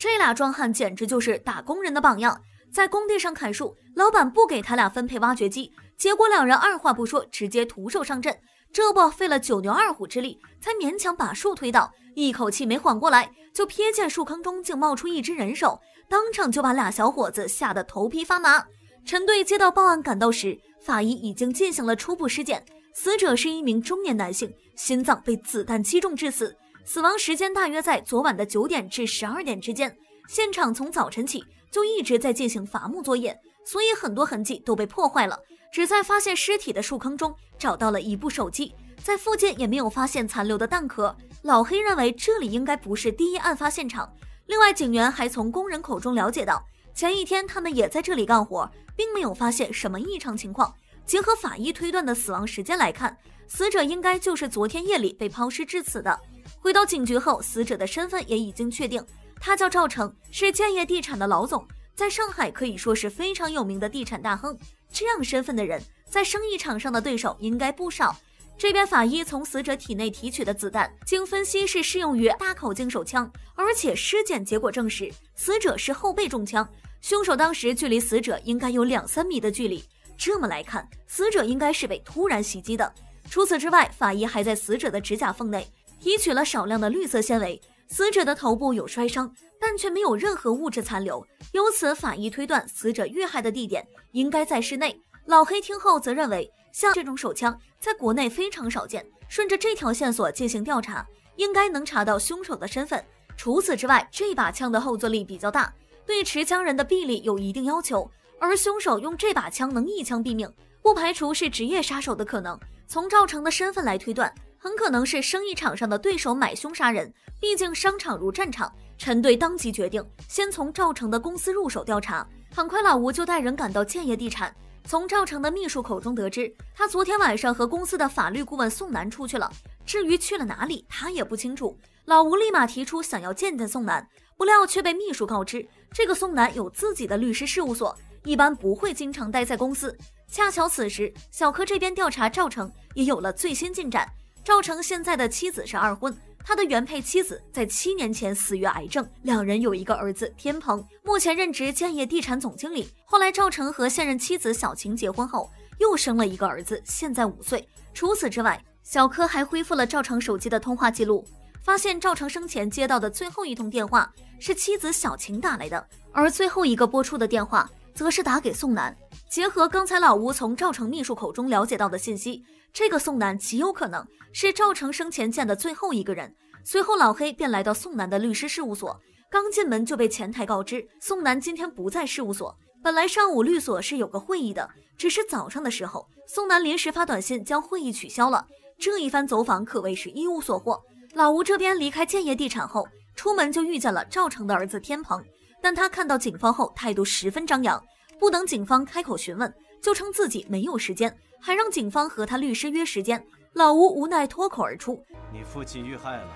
这俩壮汉简直就是打工人的榜样，在工地上砍树，老板不给他俩分配挖掘机，结果两人二话不说，直接徒手上阵。这不费了9牛2虎之力，才勉强把树推倒，一口气没缓过来，就瞥见树坑中竟冒出一只人手，当场就把俩小伙子吓得头皮发麻。陈队接到报案赶到时，法医已经进行了初步尸检，死者是一名中年男性，心脏被子弹击中致死，死亡时间大约在昨晚的9点至12点之间。现场从早晨起就一直在进行伐木作业，所以很多痕迹都被破坏了。只在发现尸体的树坑中找到了一部手机，在附近也没有发现残留的弹壳。老黑认为这里应该不是第一案发现场。另外，警员还从工人口中了解到，前一天他们也在这里干活，并没有发现什么异常情况。结合法医推断的死亡时间来看，死者应该就是昨天夜里被抛尸致死的。回到警局后，死者的身份也已经确定，他叫赵成，是建业地产的老总，在上海可以说是非常有名的地产大亨。这样身份的人，在生意场上的对手应该不少。这边法医从死者体内提取的子弹，经分析是适用于大口径手枪，而且尸检结果证实，死者是后背中枪，凶手当时距离死者应该有2-3米的距离。这么来看，死者应该是被突然袭击的。除此之外，法医还在死者的指甲缝内提取了少量的绿色纤维。死者的头部有摔伤，但却没有任何物质残留，由此法医推断死者遇害的地点应该在室内。老黑听后则认为，像这种手枪在国内非常少见，顺着这条线索进行调查，应该能查到凶手的身份。除此之外，这把枪的后坐力比较大，对持枪人的臂力有一定要求，而凶手用这把枪能一枪毙命，不排除是职业杀手的可能。从赵成的身份来推断，很可能是生意场上的对手买凶杀人，毕竟商场如战场。陈队当即决定先从赵成的公司入手调查，很快老吴就带人赶到建业地产，从赵成的秘书口中得知，他昨天晚上和公司的法律顾问宋楠出去了，至于去了哪里他也不清楚。老吴立马提出想要见见宋楠，不料却被秘书告知，这个宋楠有自己的律师事务所，一般不会经常待在公司。恰巧此时小柯这边调查赵成也有了最新进展，赵成现在的妻子是二婚，他的原配妻子在7年前死于癌症，两人有一个儿子天鹏，目前任职建业地产总经理。后来赵成和现任妻子小晴结婚后，又生了一个儿子，现在5岁。除此之外，小柯还恢复了赵成手机的通话记录，发现赵成生前接到的最后一通电话是妻子小晴打来的，而最后一个拨出的电话则是打给宋楠。结合刚才老吴从赵成秘书口中了解到的信息，这个宋楠极有可能是赵成生前见的最后一个人。随后老黑便来到宋楠的律师事务所，刚进门就被前台告知宋楠今天不在事务所。本来上午律所是有个会议的，只是早上的时候宋楠临时发短信将会议取消了。这一番走访可谓是一无所获。老吴这边离开建业地产后，出门就遇见了赵成的儿子天鹏，但他看到警方后态度十分张扬，不等警方开口询问，就称自己没有时间，还让警方和他律师约时间。老吴无奈脱口而出：“你父亲遇害了。”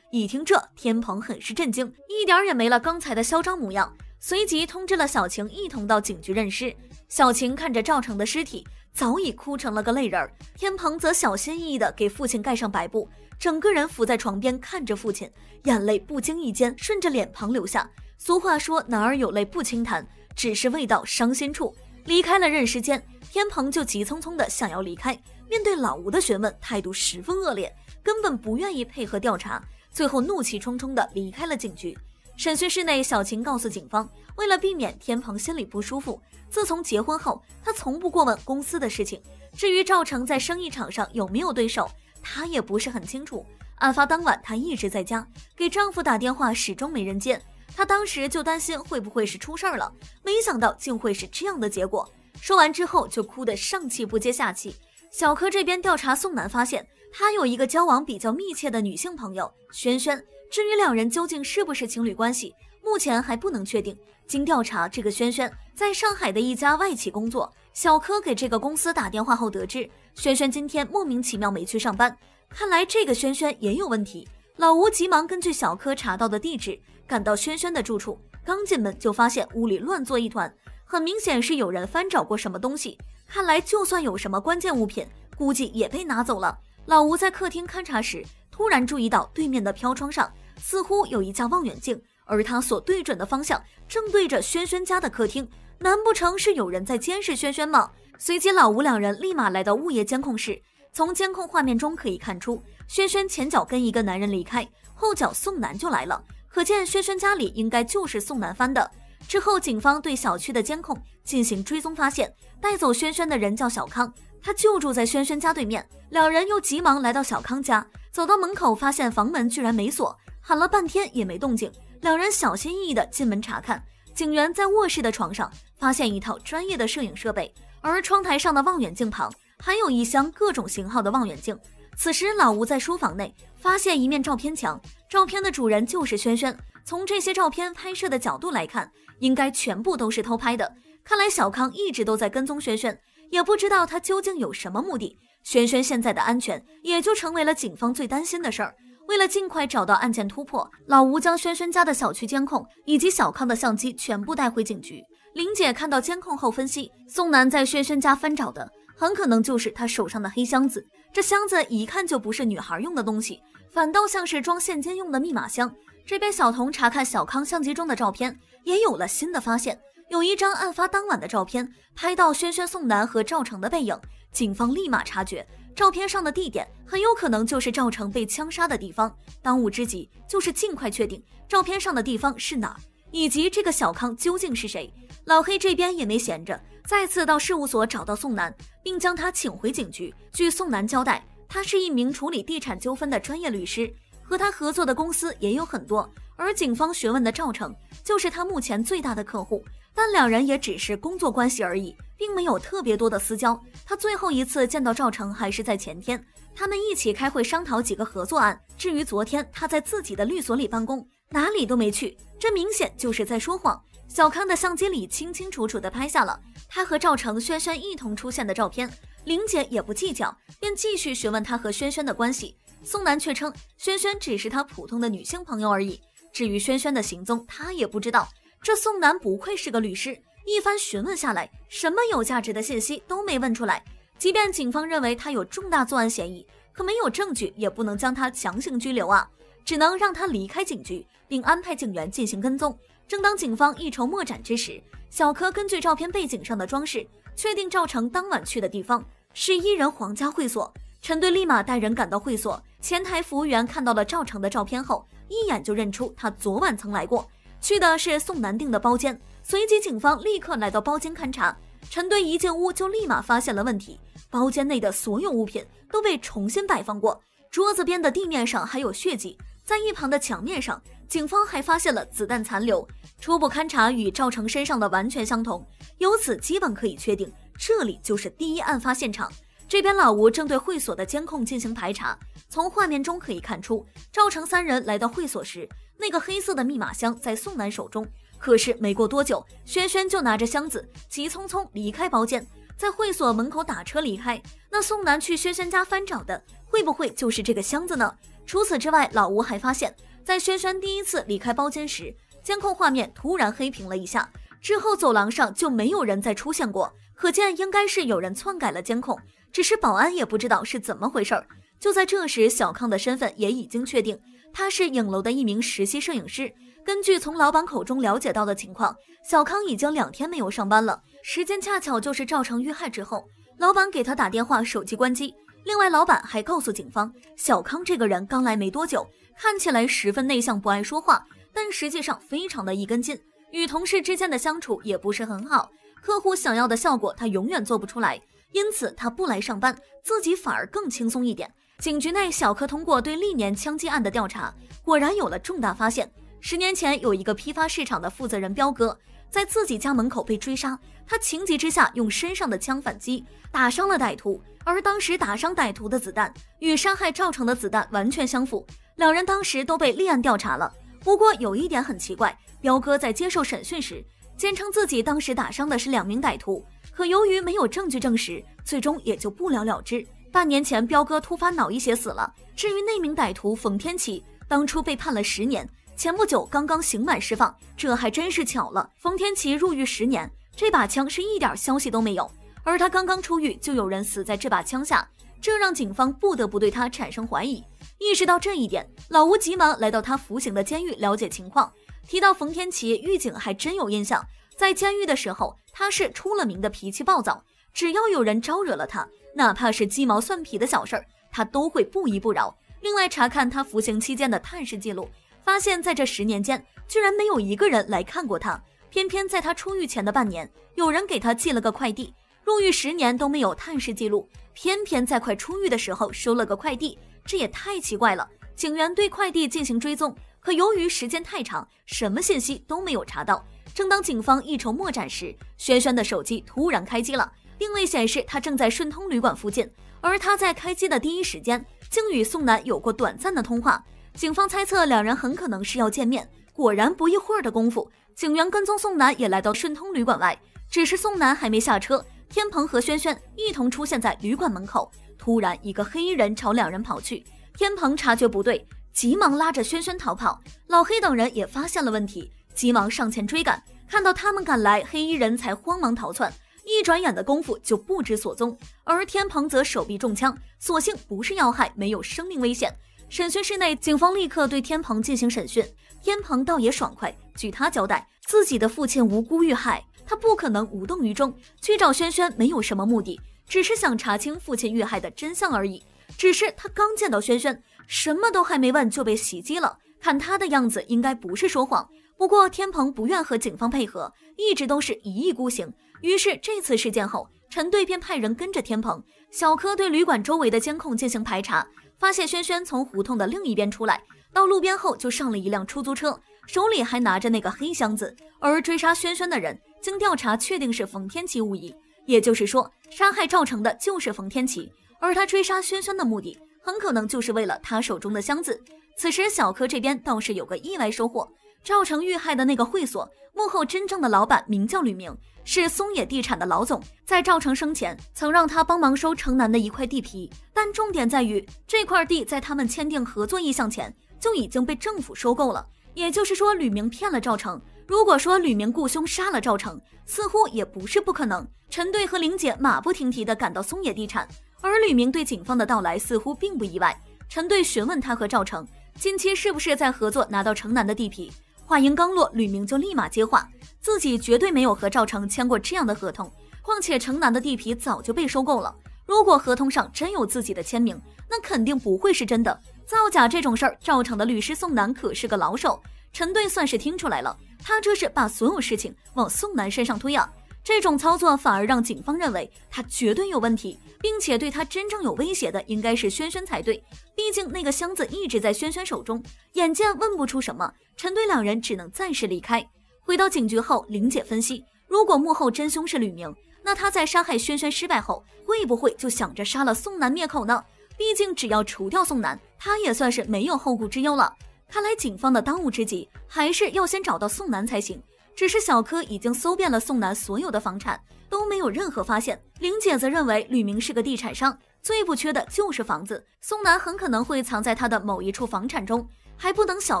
一听这，天鹏很是震惊，一点也没了刚才的嚣张模样，随即通知了小晴一同到警局认尸。小晴看着赵成的尸体，早已哭成了个泪人，天鹏则小心翼翼地给父亲盖上白布，整个人伏在床边看着父亲，眼泪不经意间顺着脸庞流下。俗话说，男儿有泪不轻弹，只是未到伤心处。离开了认尸间，天鹏就急匆匆地想要离开，面对老吴的询问，态度十分恶劣，根本不愿意配合调查，最后怒气冲冲地离开了警局。审讯室内，小晴告诉警方，为了避免天鹏心里不舒服，自从结婚后，他从不过问公司的事情。至于赵成在生意场上有没有对手，他也不是很清楚。案发当晚，她一直在家，给丈夫打电话始终没人接。她当时就担心会不会是出事儿了，没想到竟会是这样的结果。说完之后就哭得上气不接下气。小柯这边调查宋楠发现，他有一个交往比较密切的女性朋友萱萱，至于两人究竟是不是情侣关系，目前还不能确定。经调查，这个萱萱在上海的一家外企工作。小柯给这个公司打电话后得知，萱萱今天莫名其妙没去上班，看来这个萱萱也有问题。老吴急忙根据小柯查到的地址赶到萱萱的住处，刚进门就发现屋里乱作一团，很明显是有人翻找过什么东西，看来就算有什么关键物品，估计也被拿走了。老吴在客厅勘察时，突然注意到对面的飘窗上似乎有一架望远镜，而他所对准的方向正对着轩轩家的客厅，难不成是有人在监视轩轩吗？随即老吴两人立马来到物业监控室，从监控画面中可以看出，轩轩前脚跟一个男人离开，后脚宋楠就来了，可见轩轩家里应该就是宋楠翻的。之后警方对小区的监控进行追踪，发现带走轩轩的人叫小康，他就住在轩轩家对面。两人又急忙来到小康家，走到门口发现房门居然没锁，喊了半天也没动静。两人小心翼翼地进门查看，警员在卧室的床上发现一套专业的摄影设备，而窗台上的望远镜旁还有一箱各种型号的望远镜。此时老吴在书房内发现一面照片墙，照片的主人就是轩轩。从这些照片拍摄的角度来看，应该全部都是偷拍的。看来小康一直都在跟踪轩轩，也不知道他究竟有什么目的。轩轩现在的安全也就成为了警方最担心的事儿。为了尽快找到案件突破，老吴将轩轩家的小区监控以及小康的相机全部带回警局。林姐看到监控后分析，宋楠在轩轩家翻找的很可能就是他手上的黑箱子。这箱子一看就不是女孩用的东西，反倒像是装现金用的密码箱。这边小童查看小康相机中的照片，也有了新的发现。有一张案发当晚的照片，拍到轩轩、宋楠和赵成的背影。警方立马察觉，照片上的地点很有可能就是赵成被枪杀的地方。当务之急就是尽快确定照片上的地方是哪儿，以及这个小康究竟是谁。老黑这边也没闲着，再次到事务所找到宋楠，并将他请回警局。据宋楠交代，他是一名处理地产纠纷的专业律师，和他合作的公司也有很多，而警方询问的赵成就是他目前最大的客户，但两人也只是工作关系而已，并没有特别多的私交。他最后一次见到赵成还是在前天，他们一起开会商讨几个合作案。至于昨天他在自己的律所里办公，哪里都没去，这明显就是在说谎。小康的相机里清清楚楚地拍下了他和赵成、轩轩一同出现的照片。玲姐也不计较，便继续询问他和轩轩的关系。宋楠却称轩轩只是他普通的女性朋友而已，至于轩轩的行踪他也不知道。这宋楠不愧是个律师，一番询问下来，什么有价值的信息都没问出来。即便警方认为他有重大作案嫌疑，可没有证据也不能将他强行拘留啊，只能让他离开警局，并安排警员进行跟踪。正当警方一筹莫展之时，小柯根据照片背景上的装饰，确定赵成当晚去的地方是伊人皇家会所。陈队立马带人赶到会所，前台服务员看到了赵成的照片后，一眼就认出他昨晚曾来过，去的是宋楠订的包间。随即警方立刻来到包间勘查，陈队一进屋就立马发现了问题，包间内的所有物品都被重新摆放过，桌子边的地面上还有血迹，在一旁的墙面上，警方还发现了子弹残留，初步勘查与赵成身上的完全相同，由此基本可以确定这里就是第一案发现场。这边老吴正对会所的监控进行排查，从画面中可以看出，赵成三人来到会所时，那个黑色的密码箱在宋楠手中。可是没过多久，轩轩就拿着箱子急匆匆离开包间，在会所门口打车离开。那宋楠去轩轩家翻找的，会不会就是这个箱子呢？除此之外，老吴还发现，在轩轩第一次离开包间时，监控画面突然黑屏了一下，之后走廊上就没有人再出现过，可见应该是有人篡改了监控，只是保安也不知道是怎么回事。就在这时，小康的身份也已经确定，他是影楼的一名实习摄影师。根据从老板口中了解到的情况，小康已经2天没有上班了，时间恰巧就是赵成遇害之后，老板给他打电话，手机关机。另外，老板还告诉警方，小康这个人刚来没多久，看起来十分内向，不爱说话，但实际上非常的一根筋，与同事之间的相处也不是很好，客户想要的效果他永远做不出来，因此他不来上班，自己反而更轻松一点。警局内，小柯通过对历年枪击案的调查，果然有了重大发现。10年前，有一个批发市场的负责人彪哥，在自己家门口被追杀，他情急之下用身上的枪反击，打伤了歹徒，而当时打伤歹徒的子弹与杀害赵成的子弹完全相符，两人当时都被立案调查了。不过有一点很奇怪，彪哥在接受审讯时坚称自己当时打伤的是2名歹徒，可由于没有证据证实，最终也就不了了之。半年前，彪哥突发脑溢血死了。至于那名歹徒冯天琪，当初被判了10年，前不久刚刚刑满释放，这还真是巧了。冯天琪入狱10年，这把枪是一点消息都没有，而他刚刚出狱就有人死在这把枪下，这让警方不得不对他产生怀疑。意识到这一点，老吴急忙来到他服刑的监狱了解情况。提到冯天琪，狱警还真有印象，在监狱的时候，他是出了名的脾气暴躁，只要有人招惹了他，哪怕是鸡毛蒜皮的小事儿，他都会不依不饶。另外查看他服刑期间的探视记录，发现在这10年间，居然没有一个人来看过他，偏偏在他出狱前的半年，有人给他寄了个快递，入狱10年都没有探视记录，偏偏在快出狱的时候收了个快递，这也太奇怪了。警员对快递进行追踪，可由于时间太长，什么信息都没有查到。正当警方一筹莫展时，轩轩的手机突然开机了，定位显示他正在顺通旅馆附近，而他在开机的第一时间竟与宋楠有过短暂的通话。警方猜测两人很可能是要见面，果然不一会儿的功夫，警员跟踪宋楠也来到顺通旅馆外，只是宋楠还没下车，天鹏和轩轩一同出现在旅馆门口。突然一个黑衣人朝两人跑去，天鹏察觉不对，急忙拉着轩轩逃跑。老黑等人也发现了问题，急忙上前追赶，看到他们赶来，黑衣人才慌忙逃窜，一转眼的功夫就不知所踪。而天鹏则手臂中枪，所幸不是要害，没有生命危险。审讯室内，警方立刻对天鹏进行审讯，天鹏倒也爽快，据他交代，自己的父亲无辜遇害，他不可能无动于衷，去找轩轩没有什么目的，只是想查清父亲遇害的真相而已。只是他刚见到轩轩，什么都还没问就被袭击了，看他的样子应该不是说谎。不过天鹏不愿和警方配合，一直都是一意孤行，于是这次事件后，陈队便派人跟着天鹏。小柯对旅馆周围的监控进行排查，发现轩轩从胡同的另一边出来，到路边后就上了一辆出租车，手里还拿着那个黑箱子。而追杀轩轩的人，经调查确定是冯天琪无疑，也就是说，杀害赵成的就是冯天琪，而他追杀轩轩的目的，很可能就是为了他手中的箱子。此时小柯这边倒是有个意外收获，赵成遇害的那个会所幕后真正的老板名叫吕明，是松野地产的老总，在赵成生前曾让他帮忙收城南的一块地皮，但重点在于这块地在他们签订合作意向前就已经被政府收购了，也就是说吕明骗了赵成。如果说吕明雇凶杀了赵成，似乎也不是不可能。陈队和玲姐马不停蹄地赶到松野地产，而吕明对警方的到来似乎并不意外。陈队询问他和赵成近期是不是在合作拿到城南的地皮，话音刚落，吕明就立马接话，自己绝对没有和赵成签过这样的合同，况且城南的地皮早就被收购了，如果合同上真有自己的签名，那肯定不会是真的，造假这种事儿，赵成的律师宋楠可是个老手。陈队算是听出来了，他这是把所有事情往宋楠身上推啊，这种操作反而让警方认为他绝对有问题，并且对他真正有威胁的应该是轩轩才对，毕竟那个箱子一直在轩轩手中。眼见问不出什么，陈队两人只能暂时离开。回到警局后，玲姐分析，如果幕后真凶是吕明，那他在杀害轩轩失败后，会不会就想着杀了宋楠灭口呢？毕竟只要除掉宋楠，他也算是没有后顾之忧了。看来警方的当务之急还是要先找到宋楠才行。只是小柯已经搜遍了宋楠所有的房产，都没有任何发现。玲姐则认为吕明是个地产商，最不缺的就是房子，宋楠很可能会藏在他的某一处房产中。还不等小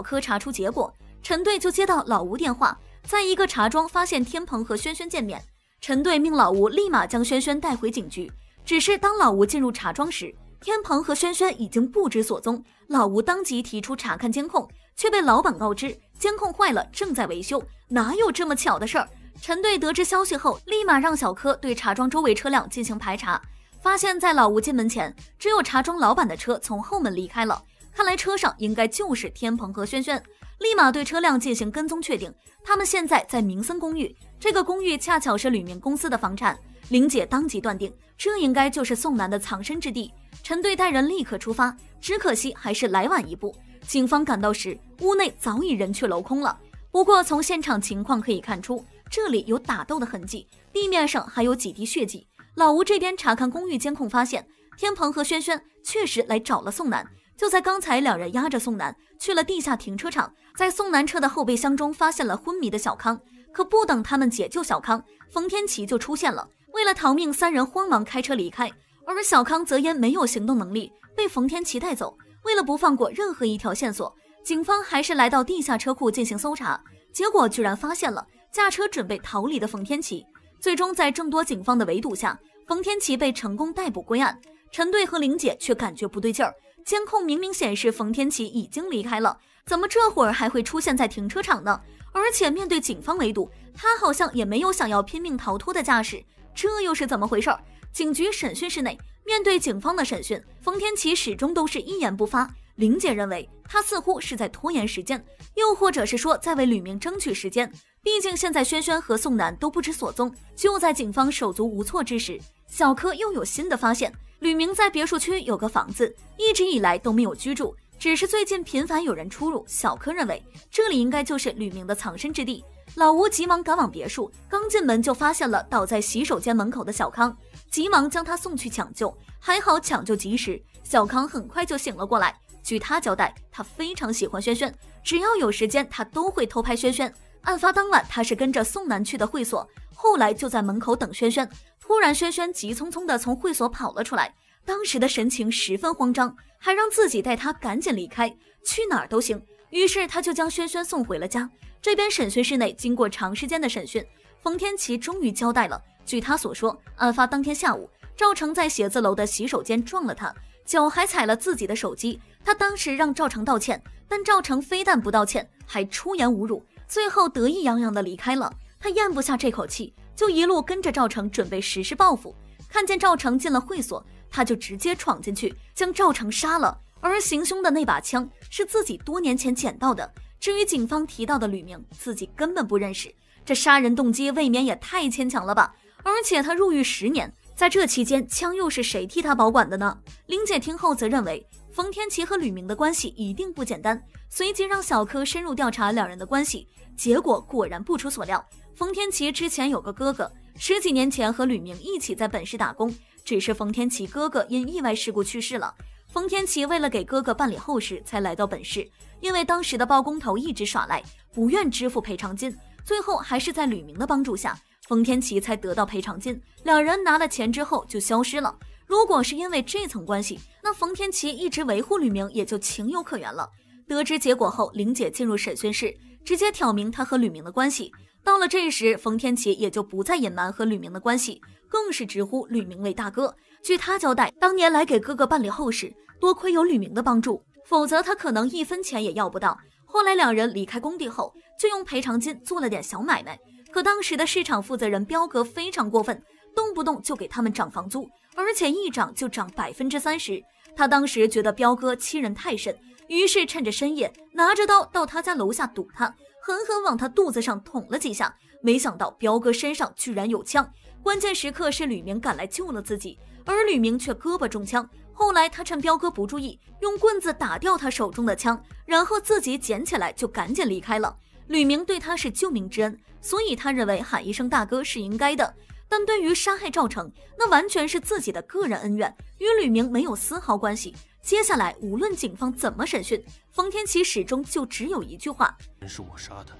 柯查出结果，陈队就接到老吴电话，在一个茶庄发现天鹏和轩轩见面。陈队命老吴立马将轩轩带回警局，只是当老吴进入茶庄时，天鹏和轩轩已经不知所踪。老吴当即提出查看监控，却被老板告知监控坏了，正在维修，哪有这么巧的事儿。陈队得知消息后，立马让小柯对茶庄周围车辆进行排查，发现在老吴进门前，只有茶庄老板的车从后门离开了，看来车上应该就是天鹏和轩轩。立马对车辆进行跟踪，确定他们现在在明森公寓，这个公寓恰巧是吕明公司的房产。玲姐当即断定，这应该就是宋楠的藏身之地。陈队带人立刻出发，只可惜还是来晚一步。警方赶到时，屋内早已人去楼空了。不过从现场情况可以看出，这里有打斗的痕迹，地面上还有几滴血迹。老吴这边查看公寓监控，发现天鹏和轩轩确实来找了宋楠。就在刚才，两人押着宋楠去了地下停车场，在宋楠车的后备箱中发现了昏迷的小康。可不等他们解救小康，冯天琪就出现了。为了逃命，三人慌忙开车离开，而小康则因没有行动能力被冯天琪带走。为了不放过任何一条线索，警方还是来到地下车库进行搜查，结果居然发现了驾车准备逃离的冯天琪。最终在众多警方的围堵下，冯天琪被成功逮捕归案。陈队和玲姐却感觉不对劲儿，监控明明显示冯天琪已经离开了，怎么这会儿还会出现在停车场呢？而且面对警方围堵，他好像也没有想要拼命逃脱的架势，这又是怎么回事？警局审讯室内，面对警方的审讯，冯天琪始终都是一言不发。玲姐认为他似乎是在拖延时间，又或者是说在为吕明争取时间。毕竟现在轩轩和宋楠都不知所踪。就在警方手足无措之时，小柯又有新的发现。吕明在别墅区有个房子，一直以来都没有居住，只是最近频繁有人出入。小柯认为这里应该就是吕明的藏身之地。老吴急忙赶往别墅，刚进门就发现了倒在洗手间门口的小康，急忙将他送去抢救。还好抢救及时，小康很快就醒了过来。据他交代，他非常喜欢轩轩，只要有时间他都会偷拍轩轩。案发当晚他是跟着宋楠去的会所，后来就在门口等轩轩。突然轩轩急匆匆地从会所跑了出来，当时的神情十分慌张，还让自己带他赶紧离开，去哪儿都行。于是他就将轩轩送回了家。这边审讯室内经过长时间的审讯，冯天琪终于交代了。据他所说，案发当天下午，赵成在写字楼的洗手间撞了他，脚还踩了自己的手机。他当时让赵成道歉，但赵成非但不道歉，还出言侮辱，最后得意洋洋地离开了。他咽不下这口气，就一路跟着赵成准备实施报复。看见赵成进了会所，他就直接闯进去将赵成杀了。而行凶的那把枪是自己多年前捡到的。至于警方提到的吕明，自己根本不认识，这杀人动机未免也太牵强了吧。而且他入狱10年，在这期间枪又是谁替他保管的呢？玲姐听后则认为冯天琪和吕明的关系一定不简单，随即让小柯深入调查两人的关系。结果果然不出所料，冯天琪之前有个哥哥，10几年前和吕明一起在本市打工，只是冯天琪哥哥因意外事故去世了。冯天琪为了给哥哥办理后事才来到本市，因为当时的包工头一直耍赖，不愿支付赔偿金，最后还是在吕明的帮助下，冯天琪才得到赔偿金。两人拿了钱之后就消失了。如果是因为这层关系，那冯天琪一直维护吕明也就情有可原了。得知结果后，玲姐进入审讯室，直接挑明他和吕明的关系。到了这时，冯天琪也就不再隐瞒和吕明的关系，更是直呼吕明为大哥。据他交代，当年来给哥哥办理后事，多亏有吕明的帮助，否则他可能1分钱也要不到。后来两人离开工地后，就用赔偿金做了点小买卖。可当时的市场负责人彪哥非常过分，动不动就给他们涨房租，而且一涨就涨30%。他当时觉得彪哥欺人太甚，于是趁着深夜拿着刀到他家楼下堵他，狠狠往他肚子上捅了几下。没想到彪哥身上居然有枪，关键时刻是吕明赶来救了自己，而吕明却胳膊中枪。后来他趁彪哥不注意，用棍子打掉他手中的枪，然后自己捡起来就赶紧离开了。吕明对他是救命之恩，所以他认为喊一声大哥是应该的。但对于杀害赵成，那完全是自己的个人恩怨，与吕明没有丝毫关系。接下来无论警方怎么审讯，冯天琪始终就只有一句话：是我杀的。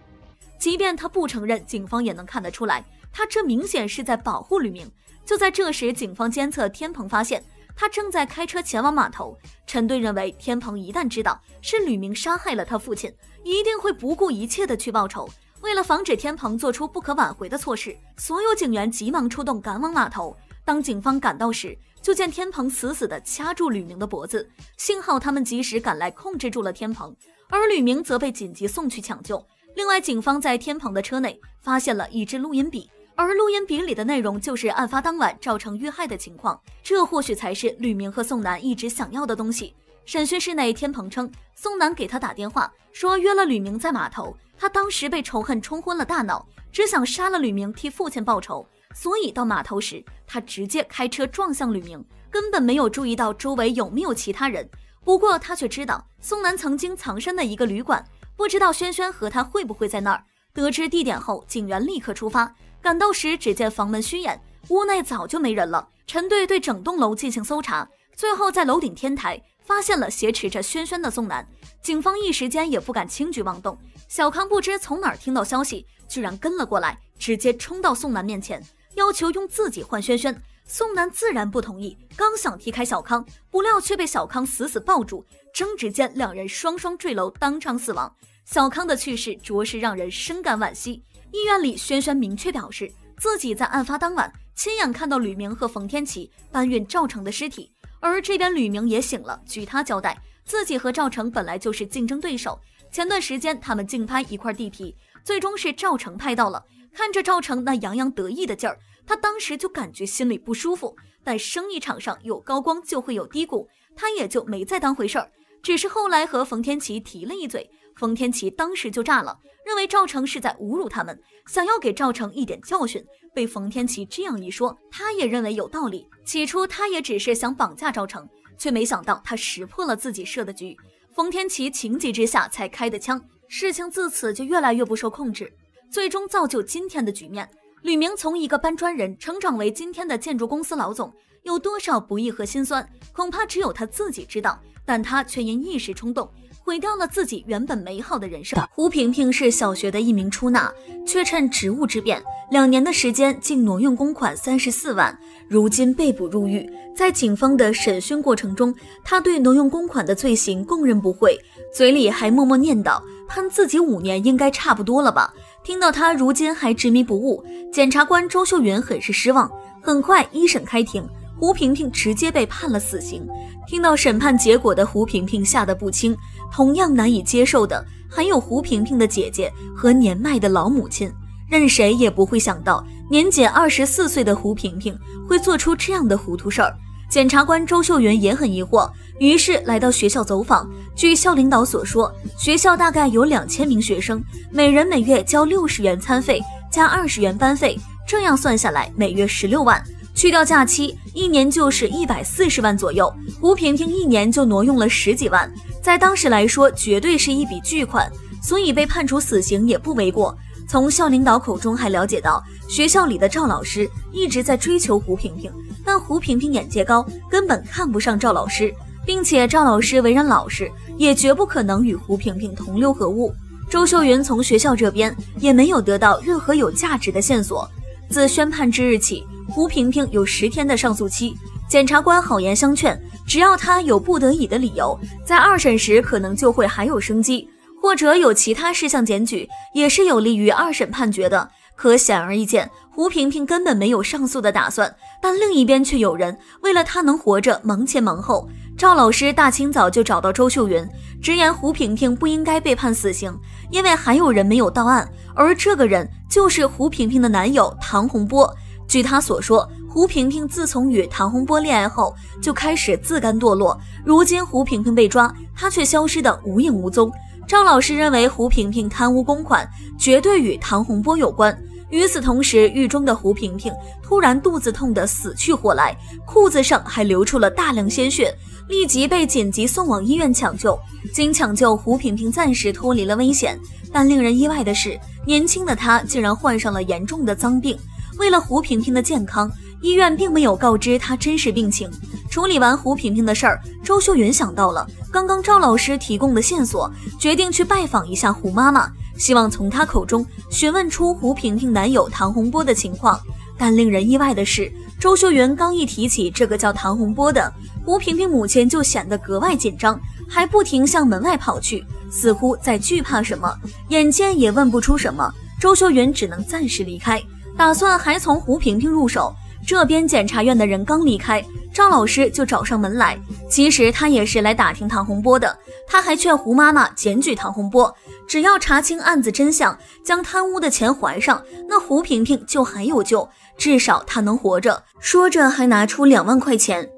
即便他不承认，警方也能看得出来，他这明显是在保护吕明。就在这时，警方监测天鹏发现他正在开车前往码头。陈队认为天鹏一旦知道是吕明杀害了他父亲，一定会不顾一切的去报仇。为了防止天鹏做出不可挽回的错事，所有警员急忙出动赶往码头。当警方赶到时，就见天鹏死死地掐住吕明的脖子，幸好他们及时赶来控制住了天鹏，而吕明则被紧急送去抢救。另外，警方在天鹏的车内发现了一支录音笔，而录音笔里的内容就是案发当晚赵成遇害的情况，这或许才是吕明和宋楠一直想要的东西。审讯室内，天鹏称宋楠给他打电话说约了吕明在码头，他当时被仇恨冲昏了大脑，只想杀了吕明替父亲报仇，所以到码头时他直接开车撞向吕明，根本没有注意到周围有没有其他人。不过他却知道宋楠曾经藏身的一个旅馆，不知道轩轩和他会不会在那儿。得知地点后，警员立刻出发，赶到时只见房门虚掩，屋内早就没人了。陈队对整栋楼进行搜查，最后在楼顶天台发现了挟持着轩轩的宋楠。警方一时间也不敢轻举妄动。小康不知从哪儿听到消息，居然跟了过来，直接冲到宋楠面前，要求用自己换轩轩。宋楠自然不同意，刚想踢开小康，不料却被小康死死抱住，争执间两人双双坠楼，当场死亡。小康的去世着实让人深感惋惜。医院里，轩轩明确表示自己在案发当晚亲眼看到吕明和冯天琪搬运赵成的尸体，而这边吕明也醒了，据他交代，自己和赵成本来就是竞争对手，前段时间他们竞拍一块地皮，最终是赵成拍到了。看着赵成那洋洋得意的劲儿，他当时就感觉心里不舒服，但生意场上有高光就会有低谷，他也就没再当回事儿。只是后来和冯天琪提了一嘴，冯天琪当时就炸了，认为赵成是在侮辱他们，想要给赵成一点教训。被冯天琪这样一说，他也认为有道理。起初他也只是想绑架赵成，却没想到他识破了自己设的局，冯天琪情急之下才开的枪，事情自此就越来越不受控制，最终造就今天的局面。吕明从一个搬砖人成长为今天的建筑公司老总，有多少不易和心酸，恐怕只有他自己知道，但他却因一时冲动毁掉了自己原本美好的人生。胡萍萍是小学的一名出纳，却趁职务之便，2年的时间竟挪用公款34万，如今被捕入狱。在警方的审讯过程中，他对挪用公款的罪行供认不讳，嘴里还默默念叨，判自己5年应该差不多了吧。听到他如今还执迷不悟，检察官周秀云很是失望。很快一审开庭，胡萍萍直接被判了死刑。听到审判结果的胡萍萍吓得不轻，同样难以接受的还有胡萍萍的姐姐和年迈的老母亲。任谁也不会想到，年仅24岁的胡萍萍会做出这样的糊涂事儿。检察官周秀云也很疑惑，于是来到学校走访。据校领导所说，学校大概有2000名学生，每人每月交60元餐费加20元班费，这样算下来每月16万，去掉假期，1年就是140万左右。胡萍萍1年就挪用了10几万，在当时来说绝对是一笔巨款，所以被判处死刑也不为过。从校领导口中还了解到，学校里的赵老师一直在追求胡萍萍，但胡萍萍眼界高，根本看不上赵老师，并且赵老师为人老实，也绝不可能与胡萍萍同流合污。周秀云从学校这边也没有得到任何有价值的线索。自宣判之日起，胡萍萍有10天的上诉期，检察官好言相劝，只要他有不得已的理由，在2审时可能就会还有生机，或者有其他事项检举，也是有利于2审判决的。可显而易见，胡萍萍根本没有上诉的打算，但另一边却有人为了他能活着忙前忙后。赵老师大清早就找到周秀云，直言胡萍萍不应该被判死刑，因为还有人没有到案，而这个人就是胡萍萍的男友唐洪波。据他所说，胡萍萍自从与唐洪波恋爱后就开始自甘堕落，如今胡萍萍被抓，他却消失得无影无踪。赵老师认为胡萍萍贪污公款绝对与唐洪波有关。与此同时，狱中的胡萍萍突然肚子痛得死去活来，裤子上还流出了大量鲜血，立即被紧急送往医院抢救。经抢救，胡萍萍暂时脱离了危险，但令人意外的是，年轻的她竟然患上了严重的脏病。为了胡萍萍的健康，医院并没有告知她真实病情。处理完胡萍萍的事儿，周秀云想到了刚刚赵老师提供的线索，决定去拜访一下胡妈妈，希望从她口中询问出胡萍萍男友唐洪波的情况。但令人意外的是，周秀云刚一提起这个叫唐洪波的，胡萍萍母亲就显得格外紧张，还不停向门外跑去，似乎在惧怕什么。眼见也问不出什么，周秀云只能暂时离开，打算还从胡萍萍入手。这边检察院的人刚离开，赵老师就找上门来。其实他也是来打听唐洪波的，他还劝胡妈妈检举唐洪波，只要查清案子真相，将贪污的钱还上，那胡萍萍就还有救，至少他能活着。说着还拿出2万块钱，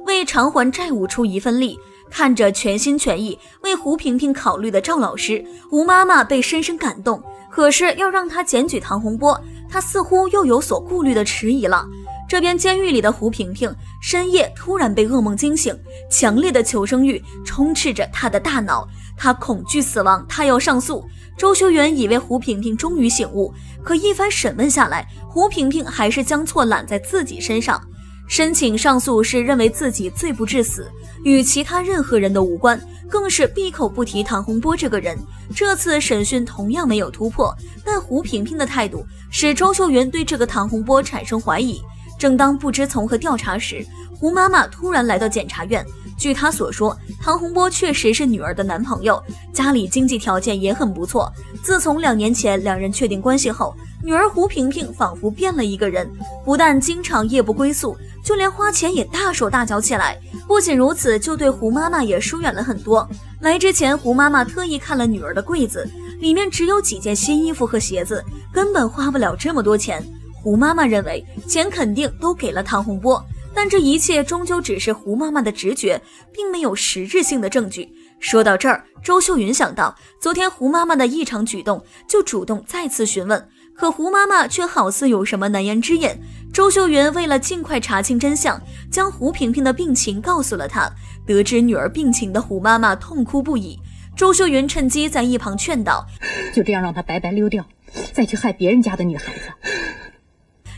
为偿还债务出一份力。看着全心全意为胡萍萍考虑的赵老师，胡妈妈被深深感动。可是要让他检举唐洪波，他似乎又有所顾虑的迟疑了。这边监狱里的胡萍萍深夜突然被噩梦惊醒，强烈的求生欲充斥着他的大脑，他恐惧死亡，他要上诉。周秀云以为胡萍萍终于醒悟，可一番审问下来，胡萍萍还是将错揽在自己身上。申请上诉是认为自己罪不至死，与其他任何人都无关，更是闭口不提唐洪波这个人。这次审讯同样没有突破，但胡萍萍的态度使周秀云对这个唐洪波产生怀疑。正当不知从何调查时，胡妈妈突然来到检察院。据她所说，唐洪波确实是女儿的男朋友，家里经济条件也很不错。自从2年前2人确定关系后，女儿胡萍萍仿佛变了一个人，不但经常夜不归宿，就连花钱也大手大脚起来。不仅如此，就对胡妈妈也疏远了很多。来之前，胡妈妈特意看了女儿的柜子，里面只有几件新衣服和鞋子，根本花不了这么多钱。胡妈妈认为钱肯定都给了唐洪波，但这一切终究只是胡妈妈的直觉，并没有实质性的证据。说到这儿，周秀云想到昨天胡妈妈的异常举动，就主动再次询问，可胡妈妈却好似有什么难言之隐。周秀云为了尽快查清真相，将胡萍萍的病情告诉了她。得知女儿病情的胡妈妈痛哭不已，周秀云趁机在一旁劝导，就这样让她白白溜掉，再去害别人家的女孩子。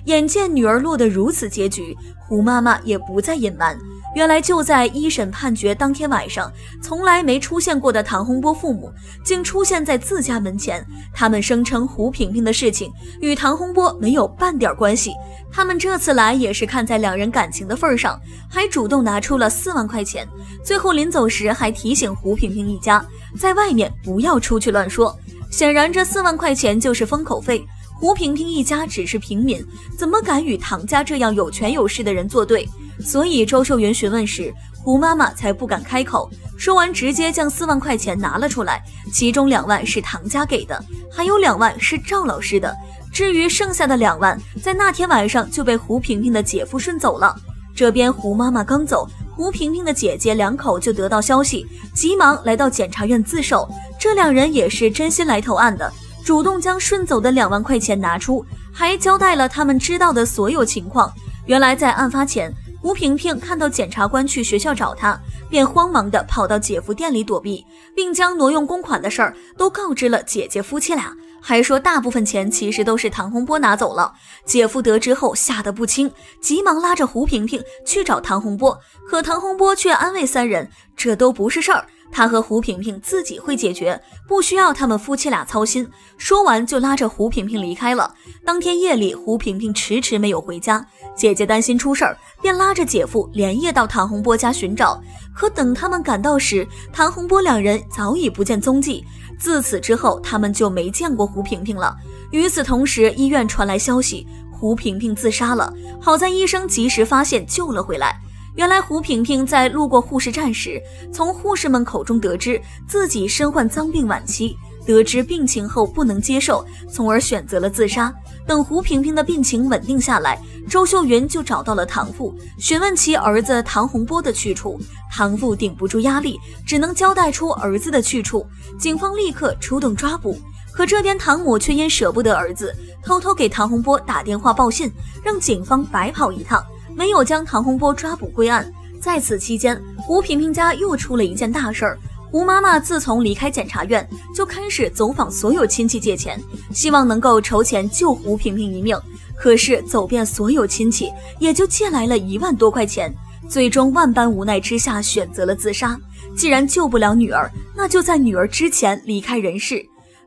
眼见女儿落得如此结局，胡妈妈也不再隐瞒。原来就在一审判决当天晚上，从来没出现过的唐洪波父母竟出现在自家门前。他们声称胡萍萍的事情与唐洪波没有半点关系，他们这次来也是看在两人感情的份上，还主动拿出了4万块钱。最后临走时还提醒胡萍萍一家在外面不要出去乱说。显然这4万块钱就是封口费，胡萍萍一家只是平民，怎么敢与唐家这样有权有势的人作对？所以周秀云询问时，胡妈妈才不敢开口。说完直接将4万块钱拿了出来，其中2万是唐家给的，还有2万是赵老师的。至于剩下的2万，在那天晚上就被胡萍萍的姐夫顺走了。这边胡妈妈刚走，胡萍萍的姐姐2口就得到消息，急忙来到检察院自首。这2人也是真心来投案的，主动将顺走的2万块钱拿出，还交代了他们知道的所有情况。原来在案发前，胡萍萍看到检察官去学校找她，便慌忙地跑到姐夫店里躲避，并将挪用公款的事儿都告知了姐姐夫妻俩，还说大部分钱其实都是唐洪波拿走了。姐夫得知后吓得不轻，急忙拉着胡萍萍去找唐洪波，可唐洪波却安慰3人，这都不是事儿，他和胡萍萍自己会解决，不需要他们夫妻俩操心。说完就拉着胡萍萍离开了。当天夜里，胡萍萍迟迟没有回家，姐姐担心出事儿，便拉着姐夫连夜到唐洪波家寻找。可等他们赶到时，唐洪波2人早已不见踪迹。自此之后，他们就没见过胡萍萍了。与此同时，医院传来消息，胡萍萍自杀了，好在医生及时发现救了回来。原来胡萍萍在路过护士站时，从护士们口中得知自己身患脏病晚期，得知病情后不能接受，从而选择了自杀。等胡萍萍的病情稳定下来，周秀云就找到了唐父，询问其儿子唐洪波的去处。唐父顶不住压力，只能交代出儿子的去处，警方立刻出动抓捕。可这边唐母却因舍不得儿子，偷偷给唐洪波打电话报信，让警方白跑一趟，没有将唐洪波抓捕归案。在此期间，胡萍萍家又出了一件大事儿。胡妈妈自从离开检察院，就开始走访所有亲戚借钱，希望能够筹钱救胡萍萍一命。可是走遍所有亲戚，也就借来了1万多块钱，最终万般无奈之下选择了自杀。既然救不了女儿，那就在女儿之前离开人世。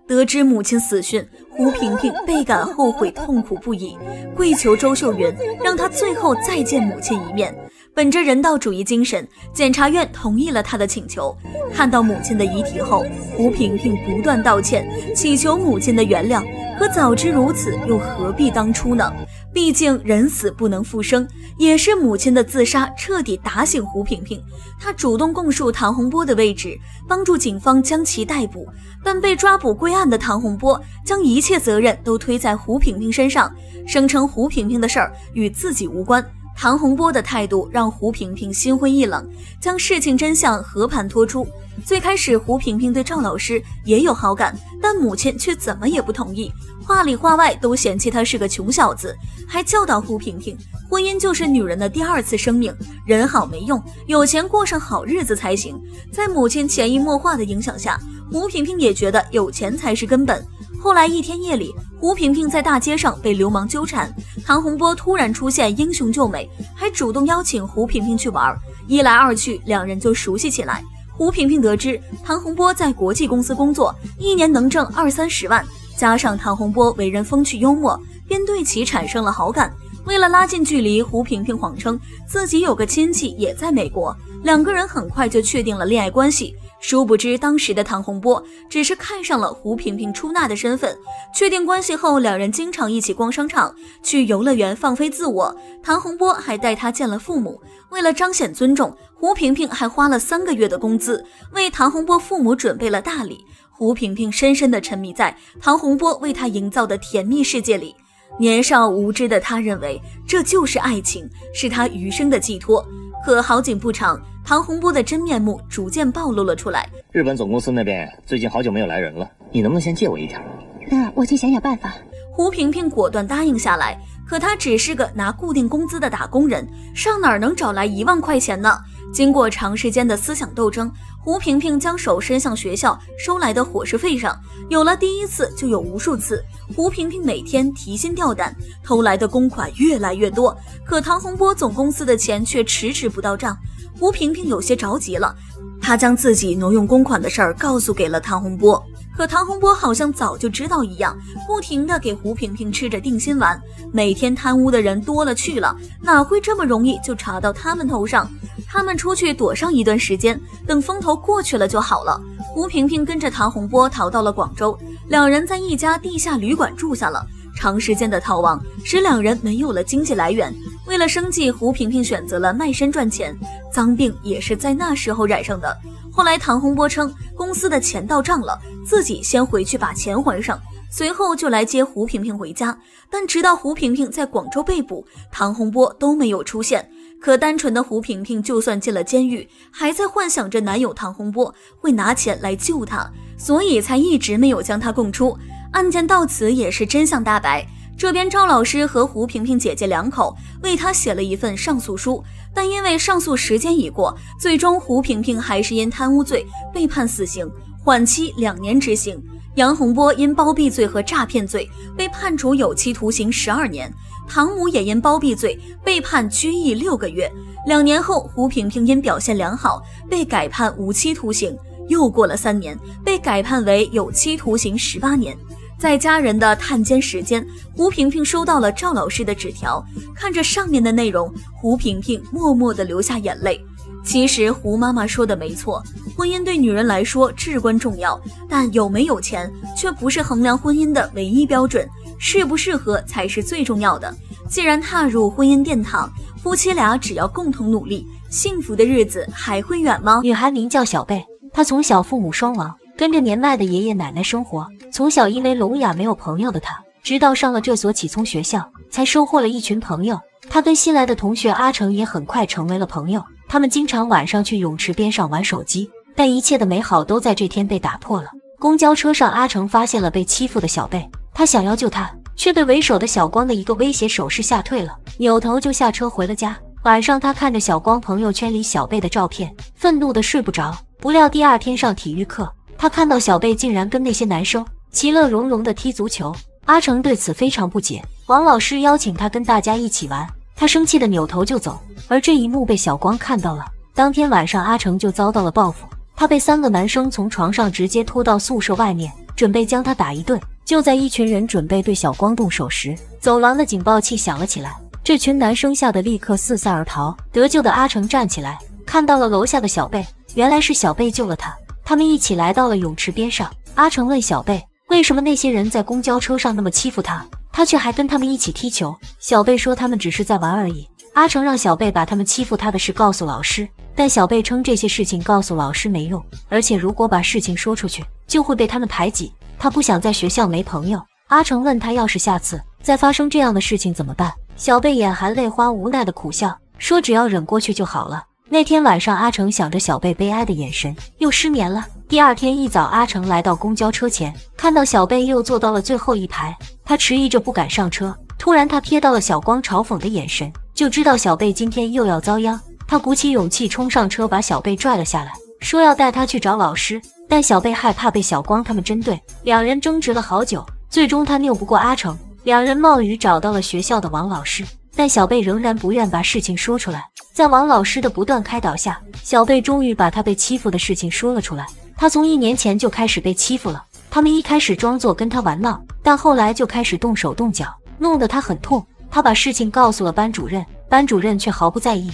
得知母亲死讯，胡萍萍倍感后悔，痛苦不已，跪求周秀云让她最后再见母亲一面。本着人道主义精神，检察院同意了他的请求。看到母亲的遗体后，胡萍萍不断道歉，祈求母亲的原谅。可早知如此，又何必当初呢？毕竟人死不能复生，也是母亲的自杀彻底打醒胡萍萍。她主动供述唐洪波的位置，帮助警方将其逮捕。但被抓捕归案的唐洪波将一切责任都推在胡萍萍身上，声称胡萍萍的事儿与自己无关。唐洪波的态度让胡萍萍心灰意冷，将事情真相和盘托出。最开始胡萍萍对赵老师也有好感，但母亲却怎么也不同意，话里话外都嫌弃他是个穷小子，还教导胡萍萍婚姻就是女人的第2次生命，人好没用，有钱过上好日子才行。在母亲潜移默化的影响下，胡萍萍也觉得有钱才是根本。后来一天夜里，胡萍萍在大街上被流氓纠缠，唐洪波突然出现，英雄救美，还主动邀请胡萍萍去玩，一来二去，2人就熟悉起来。胡萍萍得知唐洪波在国际公司工作，1年能挣20-30万，加上唐洪波为人风趣幽默，便对其产生了好感。为了拉近距离，胡萍萍谎称自己有个亲戚也在美国，2个人很快就确定了恋爱关系。殊不知当时的唐洪波只是看上了胡萍萍出纳的身份，确定关系后，两人经常一起逛商场，去游乐园放飞自我。唐洪波还带她见了父母，为了彰显尊重，胡萍萍还花了3个月的工资为唐洪波父母准备了大礼。胡萍萍深深地沉迷在唐洪波为她营造的甜蜜世界里，年少无知的她认为这就是爱情，是她余生的寄托。可好景不长，唐洪波的真面目逐渐暴露了出来。日本总公司那边最近好久没有来人了，你能不能先借我一条？那我去想想办法。胡萍萍果断答应下来，可她只是个拿固定工资的打工人，上哪儿能找来1万块钱呢？经过长时间的思想斗争，胡萍萍将手伸向学校收来的伙食费上，有了第一次就有无数次。胡萍萍每天提心吊胆，偷来的公款越来越多，可唐洪波总公司的钱却迟迟不到账。胡萍萍有些着急了，她将自己挪用公款的事儿告诉给了唐洪波。可唐洪波好像早就知道一样，不停地给胡萍萍吃着定心丸。每天贪污的人多了去了，哪会这么容易就查到他们头上？他们出去躲上一段时间，等风头过去了就好了。胡萍萍跟着唐洪波逃到了广州，两人在一家地下旅馆住下了。长时间的逃亡使两人没有了经济来源，为了生计，胡萍萍选择了卖身赚钱，脏病也是在那时候染上的。后来唐洪波称公司的钱到账了，自己先回去把钱还上，随后就来接胡萍萍回家。但直到胡萍萍在广州被捕，唐洪波都没有出现。可单纯的胡萍萍就算进了监狱，还在幻想着男友唐洪波会拿钱来救她，所以才一直没有将她供出。案件到此也是真相大白。这边赵老师和胡萍萍姐姐2口为她写了一份上诉书，但因为上诉时间已过，最终胡萍萍还是因贪污罪被判死刑，缓期2年执行。杨洪波因包庇罪和诈骗罪被判处有期徒刑12年，唐母也因包庇罪被判拘役6个月。2年后，胡萍萍因表现良好被改判无期徒刑，又过了3年，被改判为有期徒刑18年。在家人的探监时间，胡萍萍收到了赵老师的纸条，看着上面的内容，胡萍萍默默地流下眼泪。其实胡妈妈说的没错，婚姻对女人来说至关重要，但有没有钱却不是衡量婚姻的唯一标准，适不适合才是最重要的。既然踏入婚姻殿堂，夫妻俩只要共同努力，幸福的日子还会远吗？女孩名叫小贝，她从小父母双亡，跟着年迈的爷爷奶奶生活。从小因为聋哑没有朋友的她，直到上了这所启聪学校，才收获了一群朋友。她跟新来的同学阿成也很快成为了朋友。他们经常晚上去泳池边上玩手机，但一切的美好都在这天被打破了。公交车上，阿成发现了被欺负的小贝，他想要救她，却被为首的小光的一个威胁手势吓退了，扭头就下车回了家。晚上他看着小光朋友圈里小贝的照片，愤怒的睡不着。不料第2天上体育课，他看到小贝竟然跟那些男生其乐融融的踢足球。阿成对此非常不解，王老师邀请他跟大家一起玩，他生气的扭头就走。而这一幕被小光看到了，当天晚上阿成就遭到了报复，他被3个男生从床上直接拖到宿舍外面，准备将他打一顿。就在一群人准备对小光动手时，走廊的警报器响了起来，这群男生吓得立刻四散而逃。得救的阿成站起来，看到了楼下的小贝，原来是小贝救了他。他们一起来到了泳池边上，阿成问小贝，为什么那些人在公交车上那么欺负他，他却还跟他们一起踢球。小贝说他们只是在玩而已。阿成让小贝把他们欺负他的事告诉老师，但小贝称这些事情告诉老师没用，而且如果把事情说出去，就会被他们排挤。他不想在学校没朋友。阿成问他，要是下次再发生这样的事情怎么办？小贝眼含泪花，无奈的苦笑，说只要忍过去就好了。那天晚上，阿成想着小贝悲哀的眼神，又失眠了。第2天一早，阿成来到公交车前，看到小贝又坐到了最后一排，他迟疑着不敢上车。突然他瞥到了小光嘲讽的眼神，就知道小贝今天又要遭殃。他鼓起勇气冲上车，把小贝拽了下来，说要带他去找老师。但小贝害怕被小光他们针对，两人争执了好久，最终他拗不过阿成，两人冒雨找到了学校的王老师。但小贝仍然不愿把事情说出来。在王老师的不断开导下，小贝终于把他被欺负的事情说了出来。他从1年前就开始被欺负了，他们一开始装作跟他玩闹，但后来就开始动手动脚，弄得他很痛。他把事情告诉了班主任，班主任却毫不在意。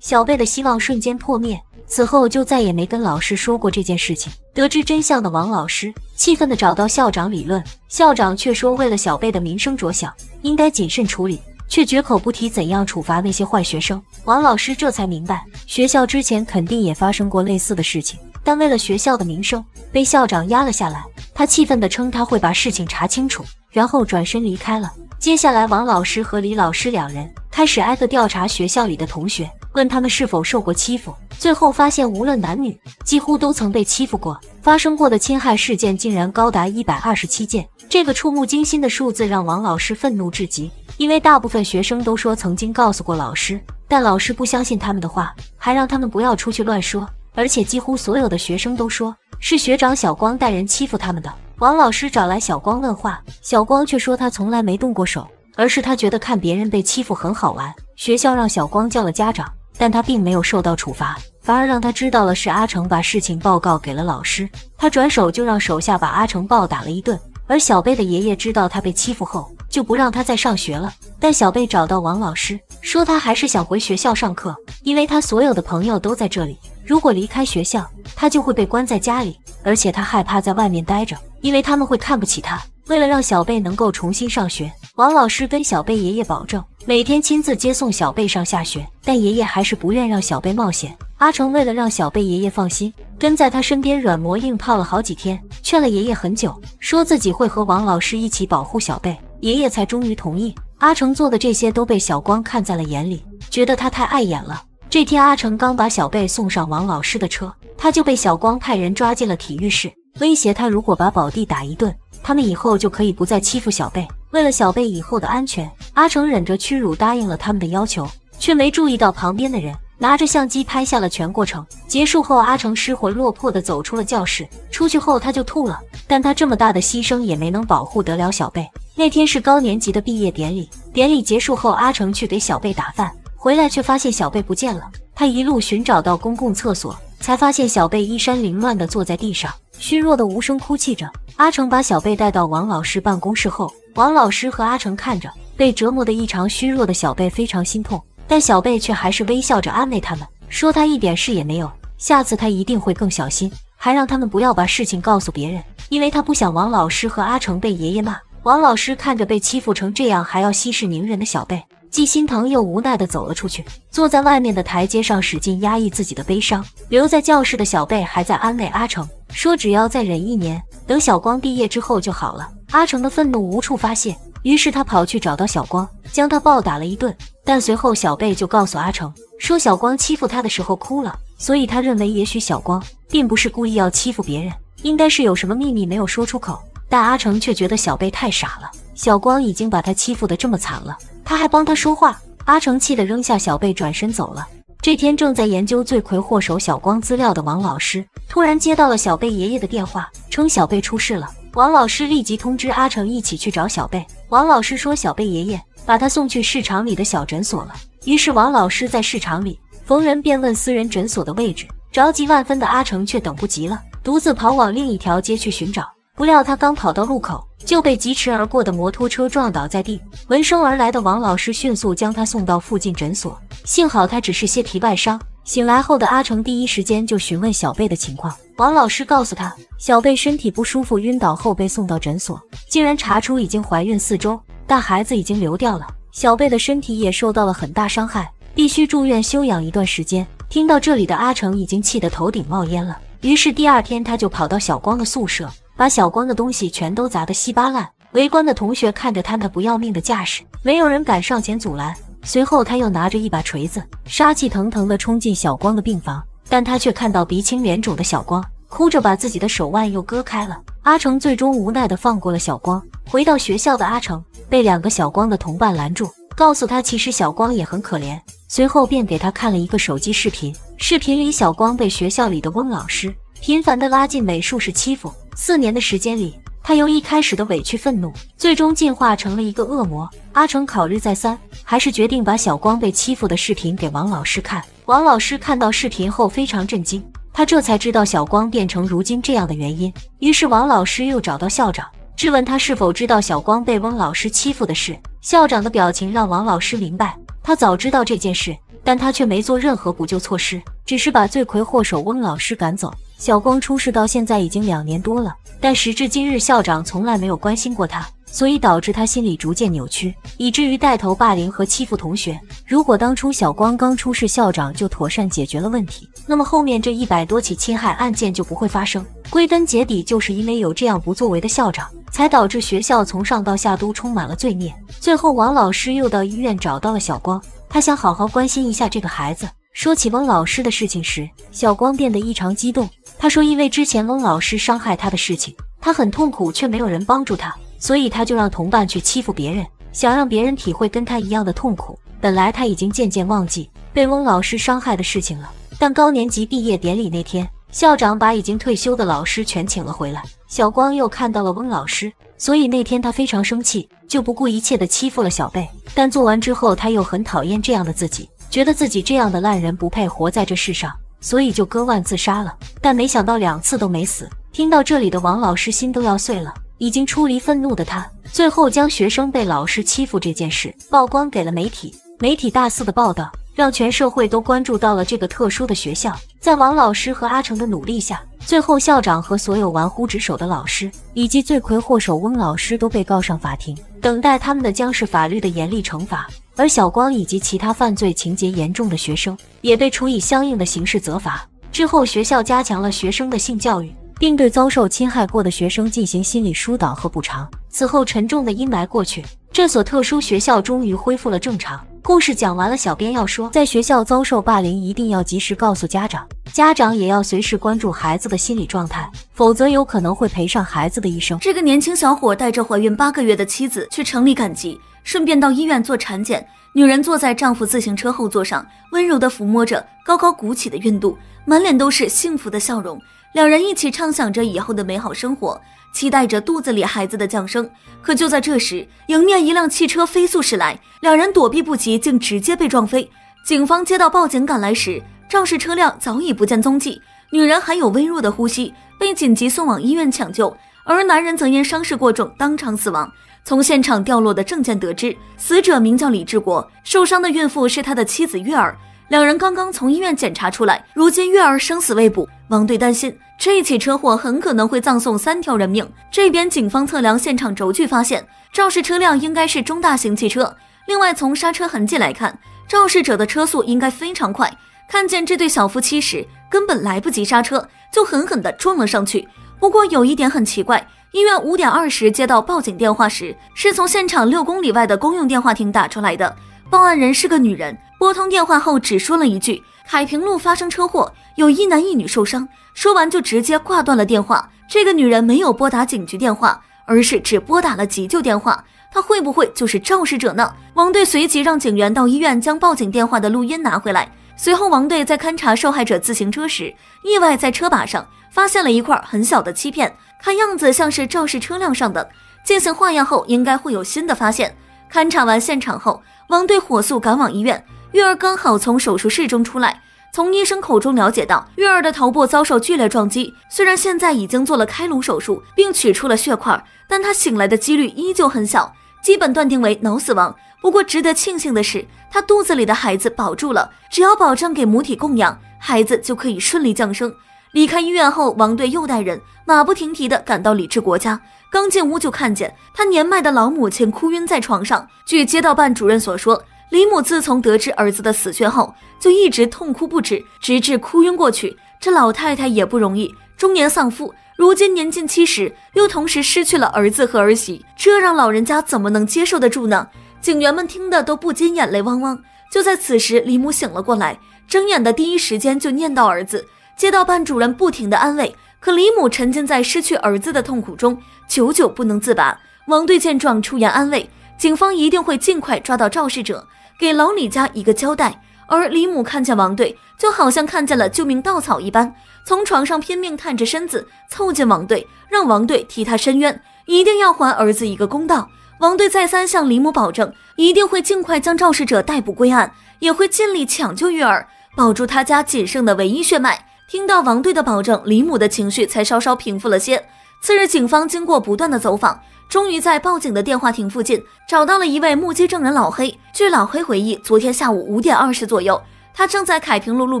小贝的希望瞬间破灭。此后就再也没跟老师说过这件事情。得知真相的王老师气愤地找到校长理论，校长却说为了小贝的名声着想，应该谨慎处理，却绝口不提怎样处罚那些坏学生。王老师这才明白，学校之前肯定也发生过类似的事情，但为了学校的名声，被校长压了下来。他气愤地称他会把事情查清楚，然后转身离开了。接下来，王老师和李老师两人开始挨个调查学校里的同学，问他们是否受过欺负。最后发现，无论男女，几乎都曾被欺负过，发生过的侵害事件竟然高达127件。这个触目惊心的数字让王老师愤怒至极，因为大部分学生都说曾经告诉过老师，但老师不相信他们的话，还让他们不要出去乱说。而且几乎所有的学生都说是学长小光带人欺负他们的。王老师找来小光问话，小光却说他从来没动过手，而是他觉得看别人被欺负很好玩。学校让小光叫了家长，但他并没有受到处罚，反而让他知道了是阿成把事情报告给了老师。他转手就让手下把阿成暴打了一顿。而小贝的爷爷知道他被欺负后，就不让他再上学了。但小贝找到王老师，说他还是想回学校上课，因为他所有的朋友都在这里，如果离开学校，他就会被关在家里，而且他害怕在外面待着，因为他们会看不起他。为了让小贝能够重新上学，王老师跟小贝爷爷保证每天亲自接送小贝上下学，但爷爷还是不愿让小贝冒险。阿成为了让小贝爷爷放心，跟在他身边软磨硬泡了好几天，劝了爷爷很久，说自己会和王老师一起保护小贝，爷爷才终于同意。阿成做的这些都被小光看在了眼里，觉得他太碍眼了。这天阿成刚把小贝送上王老师的车，他就被小光派人抓进了体育室，威胁他如果把宝弟打一顿，他们以后就可以不再欺负小贝。为了小贝以后的安全，阿成忍着屈辱答应了他们的要求，却没注意到旁边的人拿着相机拍下了全过程。结束后，阿成失魂落魄地走出了教室，出去后他就吐了，但他这么大的牺牲也没能保护得了小贝。那天是高年级的毕业典礼，典礼结束后，阿成去给小贝打饭，回来却发现小贝不见了。他一路寻找到公共厕所，才发现小贝衣衫凌乱地坐在地上，虚弱地无声哭泣着。阿成把小贝带到王老师办公室后，王老师和阿成看着被折磨得异常虚弱的小贝非常心痛，但小贝却还是微笑着安慰他们，说他一点事也没有，下次他一定会更小心，还让他们不要把事情告诉别人，因为他不想王老师和阿成被爷爷骂。王老师看着被欺负成这样还要息事宁人的小贝，既心疼又无奈地走了出去，坐在外面的台阶上使劲压抑自己的悲伤。留在教室的小贝还在安慰阿成，说只要再忍1年，等小光毕业之后就好了。阿成的愤怒无处发泄，于是他跑去找到小光，将他暴打了一顿。但随后小贝就告诉阿成，说小光欺负他的时候哭了，所以他认为也许小光并不是故意要欺负别人，应该是有什么秘密没有说出口。但阿成却觉得小贝太傻了，小光已经把他欺负得这么惨了，他还帮他说话。阿成气得扔下小贝转身走了。这天正在研究罪魁祸首小光资料的王老师突然接到了小贝爷爷的电话，称小贝出事了。王老师立即通知阿成一起去找小贝。王老师说小贝爷爷把他送去市场里的小诊所了，于是王老师在市场里逢人便问私人诊所的位置。着急万分的阿成却等不及了，独自跑往另一条街去寻找。不料他刚跑到路口，就被疾驰而过的摩托车撞倒在地。闻声而来的王老师迅速将他送到附近诊所，幸好他只是些皮外伤。醒来后的阿成第一时间就询问小贝的情况，王老师告诉他，小贝身体不舒服晕倒后被送到诊所，竟然查出已经怀孕4周，但孩子已经流掉了，小贝的身体也受到了很大伤害，必须住院休养一段时间。听到这里的阿成已经气得头顶冒烟了，于是第二天他就跑到小光的宿舍，把小光的东西全都砸得稀巴烂。围观的同学看着他那不要命的架势，没有人敢上前阻拦。随后他又拿着一把锤子，杀气腾腾地冲进小光的病房，但他却看到鼻青脸肿的小光，哭着把自己的手腕又割开了。阿成最终无奈地放过了小光。回到学校的阿成被2个小光的同伴拦住，告诉他其实小光也很可怜，随后便给他看了一个手机视频。视频里小光被学校里的温老师频繁地拉进美术室欺负，4年的时间里，他由一开始的委屈愤怒，最终进化成了一个恶魔。阿成考虑再三，还是决定把小光被欺负的视频给王老师看。王老师看到视频后非常震惊，他这才知道小光变成如今这样的原因。于是王老师又找到校长，质问他是否知道小光被温老师欺负的事。校长的表情让王老师明白，他早知道这件事，但他却没做任何补救措施，只是把罪魁祸首翁老师赶走。小光出事到现在已经2年多了，但时至今日校长从来没有关心过他，所以导致他心理逐渐扭曲，以至于带头霸凌和欺负同学。如果当初小光刚出事，校长就妥善解决了问题，那么后面这100多起侵害案件就不会发生。归根结底，就是因为有这样不作为的校长，才导致学校从上到下都充满了罪孽。最后王老师又到医院找到了小光，他想好好关心一下这个孩子。说起翁老师的事情时，小光变得异常激动。他说因为之前翁老师伤害他的事情，他很痛苦，却没有人帮助他，所以他就让同伴去欺负别人，想让别人体会跟他一样的痛苦。本来他已经渐渐忘记被翁老师伤害的事情了，但高年级毕业典礼那天，校长把已经退休的老师全请了回来，小光又看到了翁老师，所以那天他非常生气，就不顾一切地欺负了小贝。但做完之后，他又很讨厌这样的自己，觉得自己这样的烂人不配活在这世上，所以就割腕自杀了。但没想到2次都没死。听到这里的王老师心都要碎了，已经出离愤怒的他，最后将学生被老师欺负这件事曝光给了媒体。媒体大肆的报道，让全社会都关注到了这个特殊的学校。在王老师和阿成的努力下，最后校长和所有玩忽职守的老师，以及罪魁祸首翁老师都被告上法庭，等待他们的将是法律的严厉惩罚。而小光以及其他犯罪情节严重的学生也被处以相应的刑事责罚。之后学校加强了学生的性教育，并对遭受侵害过的学生进行心理疏导和补偿。此后沉重的阴霾过去，这所特殊学校终于恢复了正常。故事讲完了，小编要说，在学校遭受霸凌一定要及时告诉家长，家长也要随时关注孩子的心理状态，否则有可能会赔上孩子的一生。这个年轻小伙带着怀孕8个月的妻子去城里赶集，顺便到医院做产检。女人坐在丈夫自行车后座上，温柔地抚摸着高高鼓起的孕肚，满脸都是幸福的笑容。两人一起畅想着以后的美好生活，期待着肚子里孩子的降生。可就在这时，迎面一辆汽车飞速驶来，两人躲避不及，竟直接被撞飞。警方接到报警赶来时，肇事车辆早已不见踪迹，女人还有微弱的呼吸，被紧急送往医院抢救，而男人则因伤势过重当场死亡。从现场掉落的证件得知，死者名叫李志国，受伤的孕妇是他的妻子月儿。两人刚刚从医院检查出来，如今月儿生死未卜。王队担心这一起车祸很可能会葬送3条人命。这边警方测量现场轴距，发现肇事车辆应该是中大型汽车。另外从刹车痕迹来看，肇事者的车速应该非常快，看见这对小夫妻时根本来不及刹车，就狠狠地撞了上去。不过有一点很奇怪，医院5点20接到报警电话时，是从现场6公里外的公用电话亭打出来的。报案人是个女人，拨通电话后只说了一句：凯平路发生车祸，有1男1女受伤。说完就直接挂断了电话。这个女人没有拨打警局电话，而是只拨打了急救电话。她会不会就是肇事者呢？王队随即让警员到医院将报警电话的录音拿回来。随后王队在勘察受害者自行车时，意外在车把上发现了一块很小的漆片，看样子像是肇事车辆上的。进行化验后应该会有新的发现。勘察完现场后，王队火速赶往医院。月儿刚好从手术室中出来，从医生口中了解到月儿的头部遭受剧烈撞击，虽然现在已经做了开颅手术并取出了血块，但她醒来的几率依旧很小，基本断定为脑死亡。不过值得庆幸的是，她肚子里的孩子保住了，只要保证给母体供养，孩子就可以顺利降生。离开医院后，王队又带人马不停蹄地赶到李志国家。刚进屋就看见他年迈的老母亲哭晕在床上。据街道办主任所说，李母自从得知儿子的死讯后，就一直痛哭不止，直至哭晕过去。这老太太也不容易，中年丧夫，如今年近70，又同时失去了儿子和儿媳，这让老人家怎么能接受得住呢？警员们听得都不禁眼泪汪汪。就在此时，李母醒了过来，睁眼的第一时间就念叨儿子。街道办主任不停地安慰，可李母沉浸在失去儿子的痛苦中，久久不能自拔。王队见状出言安慰，警方一定会尽快抓到肇事者，给老李家一个交代。而李母看见王队，就好像看见了救命稻草一般，从床上拼命探着身子凑近王队，让王队替他伸冤，一定要还儿子一个公道。王队再三向李母保证，一定会尽快将肇事者逮捕归案，也会尽力抢救月儿，保住他家仅剩的唯一血脉。听到王队的保证，李母的情绪才稍稍平复了些。次日，警方经过不断的走访，终于在报警的电话亭附近找到了一位目击证人老黑。据老黑回忆，昨天下午5点20左右，他正在凯平路路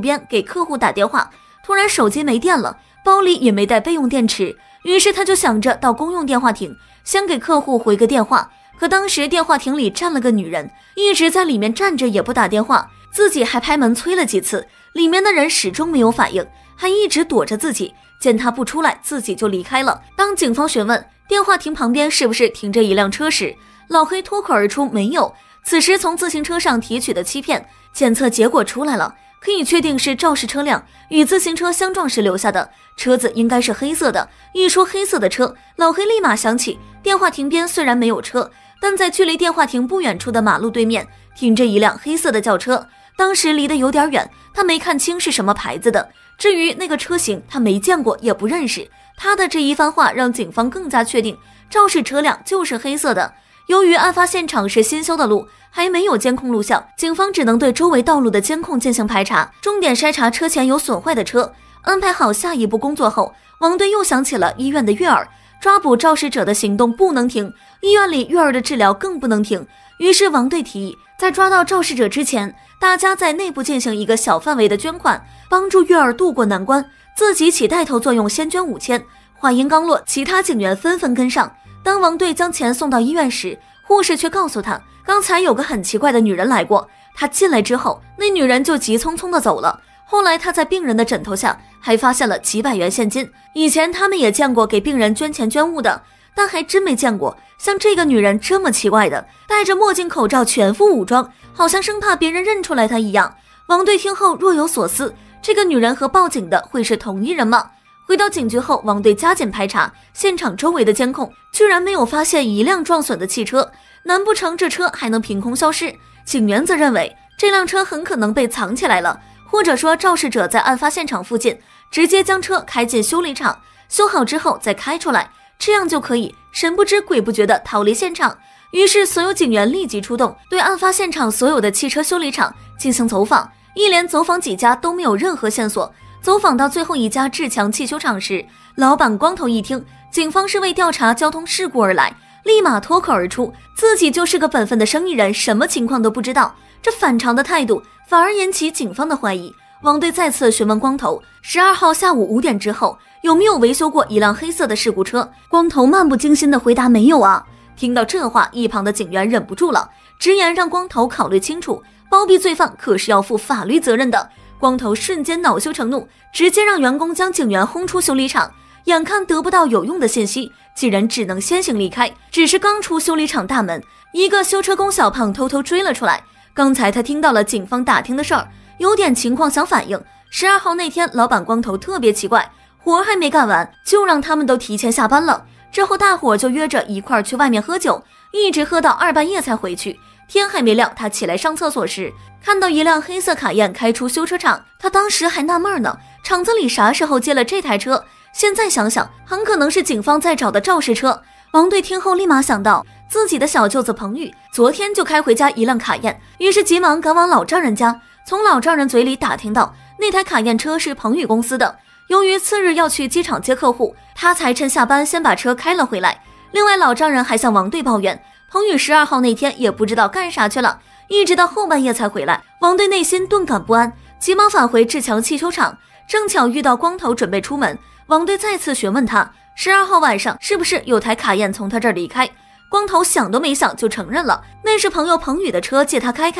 边给客户打电话，突然手机没电了，包里也没带备用电池，于是他就想着到公用电话亭先给客户回个电话。可当时电话亭里站了个女人，一直在里面站着也不打电话，自己还拍门催了几次，里面的人始终没有反应，还一直躲着自己，见他不出来，自己就离开了。当警方询问电话亭旁边是不是停着一辆车时，老黑脱口而出没有。此时从自行车上提取的欺骗检测结果出来了，可以确定是肇事车辆与自行车相撞时留下的，车子应该是黑色的。一说黑色的车，老黑立马想起电话亭边虽然没有车，但在距离电话亭不远处的马路对面停着一辆黑色的轿车，当时离得有点远，他没看清是什么牌子的，至于那个车型他没见过也不认识。他的这一番话让警方更加确定肇事车辆就是黑色的。由于案发现场是新修的路，还没有监控录像，警方只能对周围道路的监控进行排查，重点筛查车前有损坏的车。安排好下一步工作后，王队又想起了医院的月儿，抓捕肇事者的行动不能停，医院里月儿的治疗更不能停。于是王队提议，在抓到肇事者之前，大家在内部进行一个小范围的捐款，帮助月儿渡过难关，自己起带头作用，先捐5000。话音刚落，其他警员纷纷跟上。当王队将钱送到医院时，护士却告诉他，刚才有个很奇怪的女人来过。他进来之后，那女人就急匆匆地走了。后来他在病人的枕头下还发现了几百元现金。以前他们也见过给病人捐钱捐物的，但还真没见过像这个女人这么奇怪的，戴着墨镜口罩，全副武装，好像生怕别人认出来她一样。王队听后若有所思，这个女人和报警的会是同一人吗？回到警局后，王队加紧排查现场周围的监控，居然没有发现一辆撞损的汽车，难不成这车还能凭空消失？警员则认为这辆车很可能被藏起来了，或者说肇事者在案发现场附近直接将车开进修理厂，修好之后再开出来，这样就可以神不知鬼不觉地逃离现场。于是所有警员立即出动，对案发现场所有的汽车修理厂进行走访，一连走访几家都没有任何线索。走访到最后一家志强汽修厂时，老板光头一听警方是为调查交通事故而来，立马脱口而出自己就是个本分的生意人，什么情况都不知道。这反常的态度反而引起警方的怀疑。王队再次询问光头12号下午5点之后有没有维修过一辆黑色的事故车，光头漫不经心地回答没有啊。听到这话，一旁的警员忍不住了，直言让光头考虑清楚，包庇罪犯可是要负法律责任的。光头瞬间恼羞成怒，直接让员工将警员轰出修理厂。眼看得不到有用的信息，几人只能先行离开。只是刚出修理厂大门，一个修车工小胖偷偷追了出来。刚才他听到了警方打听的事儿，有点情况想反映。12号那天，老板光头特别奇怪，活还没干完，就让他们都提前下班了。之后大伙就约着一块儿去外面喝酒，一直喝到2半夜才回去。天还没亮，他起来上厕所时，看到一辆黑色卡宴开出修车厂，他当时还纳闷呢，厂子里啥时候接了这台车？现在想想，很可能是警方在找的肇事车。王队听后立马想到自己的小舅子彭宇昨天就开回家一辆卡宴，于是急忙赶往老丈人家，从老丈人嘴里打听到那台卡宴车是彭宇公司的。由于次日要去机场接客户，他才趁下班先把车开了回来。另外老丈人还向王队抱怨，彭宇12号那天也不知道干啥去了，一直到后半夜才回来。王队内心顿感不安，急忙返回志强汽修厂，正巧遇到光头准备出门。王队再次询问他12号晚上是不是有台卡宴从他这儿离开。光头想都没想就承认了，那是朋友彭宇的车，借他开。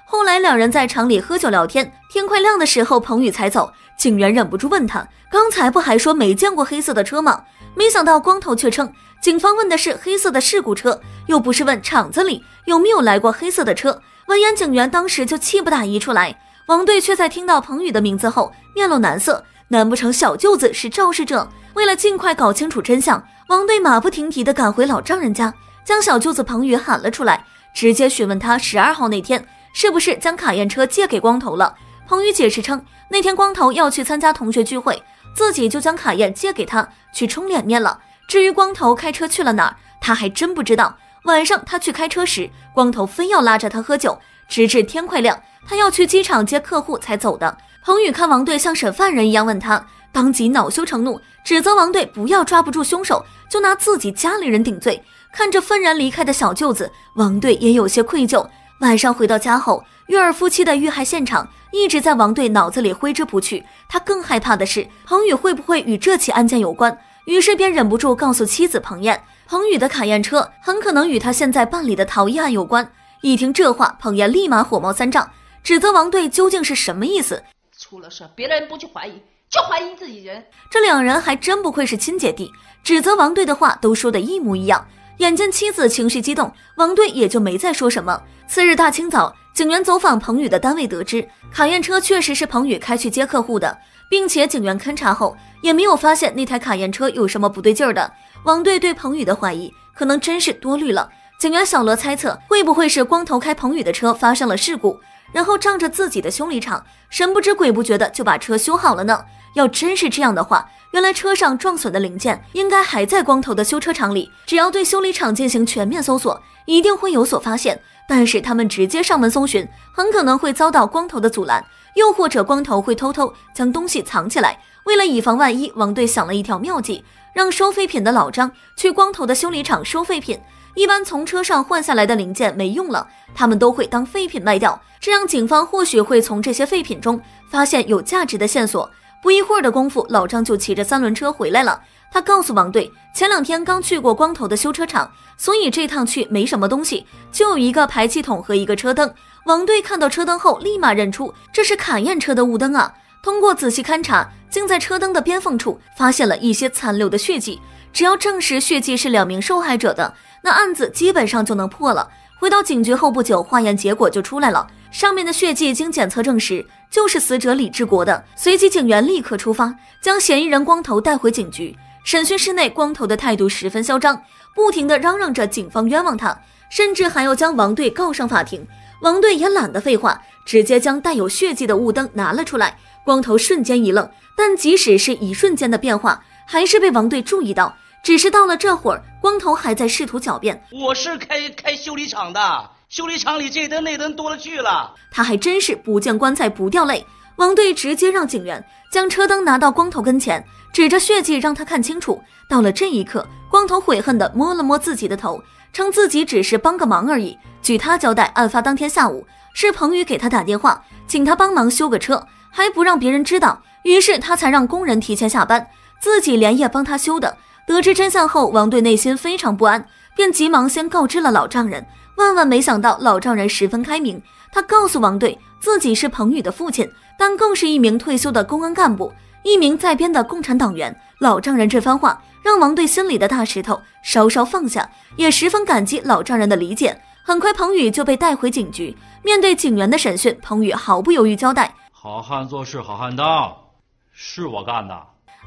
后来两人在厂里喝酒聊天，天快亮的时候彭宇才走。警员忍不住问他，刚才不还说没见过黑色的车吗？没想到光头却称警方问的是黑色的事故车，又不是问厂子里有没有来过黑色的车。闻言警员当时就气不打一处来。王队却在听到彭宇的名字后面露难色，难不成小舅子是肇事者？为了尽快搞清楚真相，王队马不停蹄地赶回老丈人家，将小舅子彭宇喊了出来，直接询问他12号那天是不是将卡宴车借给光头了。彭宇解释称，那天光头要去参加同学聚会，自己就将卡宴借给他去冲脸面了。至于光头开车去了哪儿，他还真不知道。晚上他去开车时，光头非要拉着他喝酒，直至天快亮，他要去机场接客户才走的。彭宇看王队像审犯人一样问他，当即恼羞成怒，指责王队不要抓不住凶手就拿自己家里人顶罪。看着愤然离开的小舅子，王队也有些愧疚。晚上回到家后，育儿夫妻的遇害现场一直在王队脑子里挥之不去，他更害怕的是彭宇会不会与这起案件有关，于是便忍不住告诉妻子彭燕，彭宇的卡宴车很可能与他现在办理的逃逸案有关。一听这话，彭燕立马火冒三丈，指责王队究竟是什么意思？出了事别人不去怀疑，就怀疑自己人。这两人还真不愧是亲姐弟，指责王队的话都说得一模一样。眼见妻子情绪激动，王队也就没再说什么。次日大清早，警员走访彭宇的单位，得知卡宴车确实是彭宇开去接客户的，并且警员勘查后也没有发现那台卡宴车有什么不对劲儿的。王队对彭宇的怀疑可能真是多虑了。警员小罗猜测，会不会是光头开彭宇的车发生了事故，然后仗着自己的修理厂，神不知鬼不觉的就把车修好了呢？要真是这样的话，原来车上撞损的零件应该还在光头的修车厂里，只要对修理厂进行全面搜索，一定会有所发现。但是他们直接上门搜寻，很可能会遭到光头的阻拦，又或者光头会偷偷将东西藏起来。为了以防万一，王队想了一条妙计，让收废品的老张去光头的修理厂收废品。一般从车上换下来的零件没用了，他们都会当废品卖掉，这样警方或许会从这些废品中发现有价值的线索。不一会儿的功夫，老张就骑着3轮车回来了。他告诉王队，前2天刚去过光头的修车厂，所以这趟去没什么东西，就有一个排气筒和一个车灯。王队看到车灯后立马认出这是卡宴车的雾灯啊。通过仔细勘查，竟在车灯的边缝处发现了一些残留的血迹，只要证实血迹是2名受害者的，那案子基本上就能破了。回到警局后不久，化验结果就出来了，上面的血迹经检测证实就是死者李志国的。随即警员立刻出发，将嫌疑人光头带回警局。审讯室内，光头的态度十分嚣张，不停地嚷嚷着警方冤枉他，甚至还要将王队告上法庭。王队也懒得废话，直接将带有血迹的雾灯拿了出来。光头瞬间一愣，但即使是一瞬间的变化，还是被王队注意到。只是到了这会儿，光头还在试图狡辩，我是开修理厂的，修理厂里这灯那灯多了去了。他还真是不见棺材不掉泪。王队直接让警员将车灯拿到光头跟前，指着血迹让他看清楚。到了这一刻，光头悔恨地摸了摸自己的头，称自己只是帮个忙而已。据他交代，案发当天下午是彭宇给他打电话，请他帮忙修个车，还不让别人知道，于是他才让工人提前下班，自己连夜帮他修的。得知真相后，王队内心非常不安，便急忙先告知了老丈人。万万没想到，老丈人十分开明，他告诉王队自己是彭宇的父亲，但更是一名退休的公安干部，一名在编的共产党员。老丈人这番话让王队心里的大石头稍稍放下，也十分感激老丈人的理解。很快彭宇就被带回警局，面对警员的审讯，彭宇毫不犹豫交代，好汉做事好汉当，是我干的。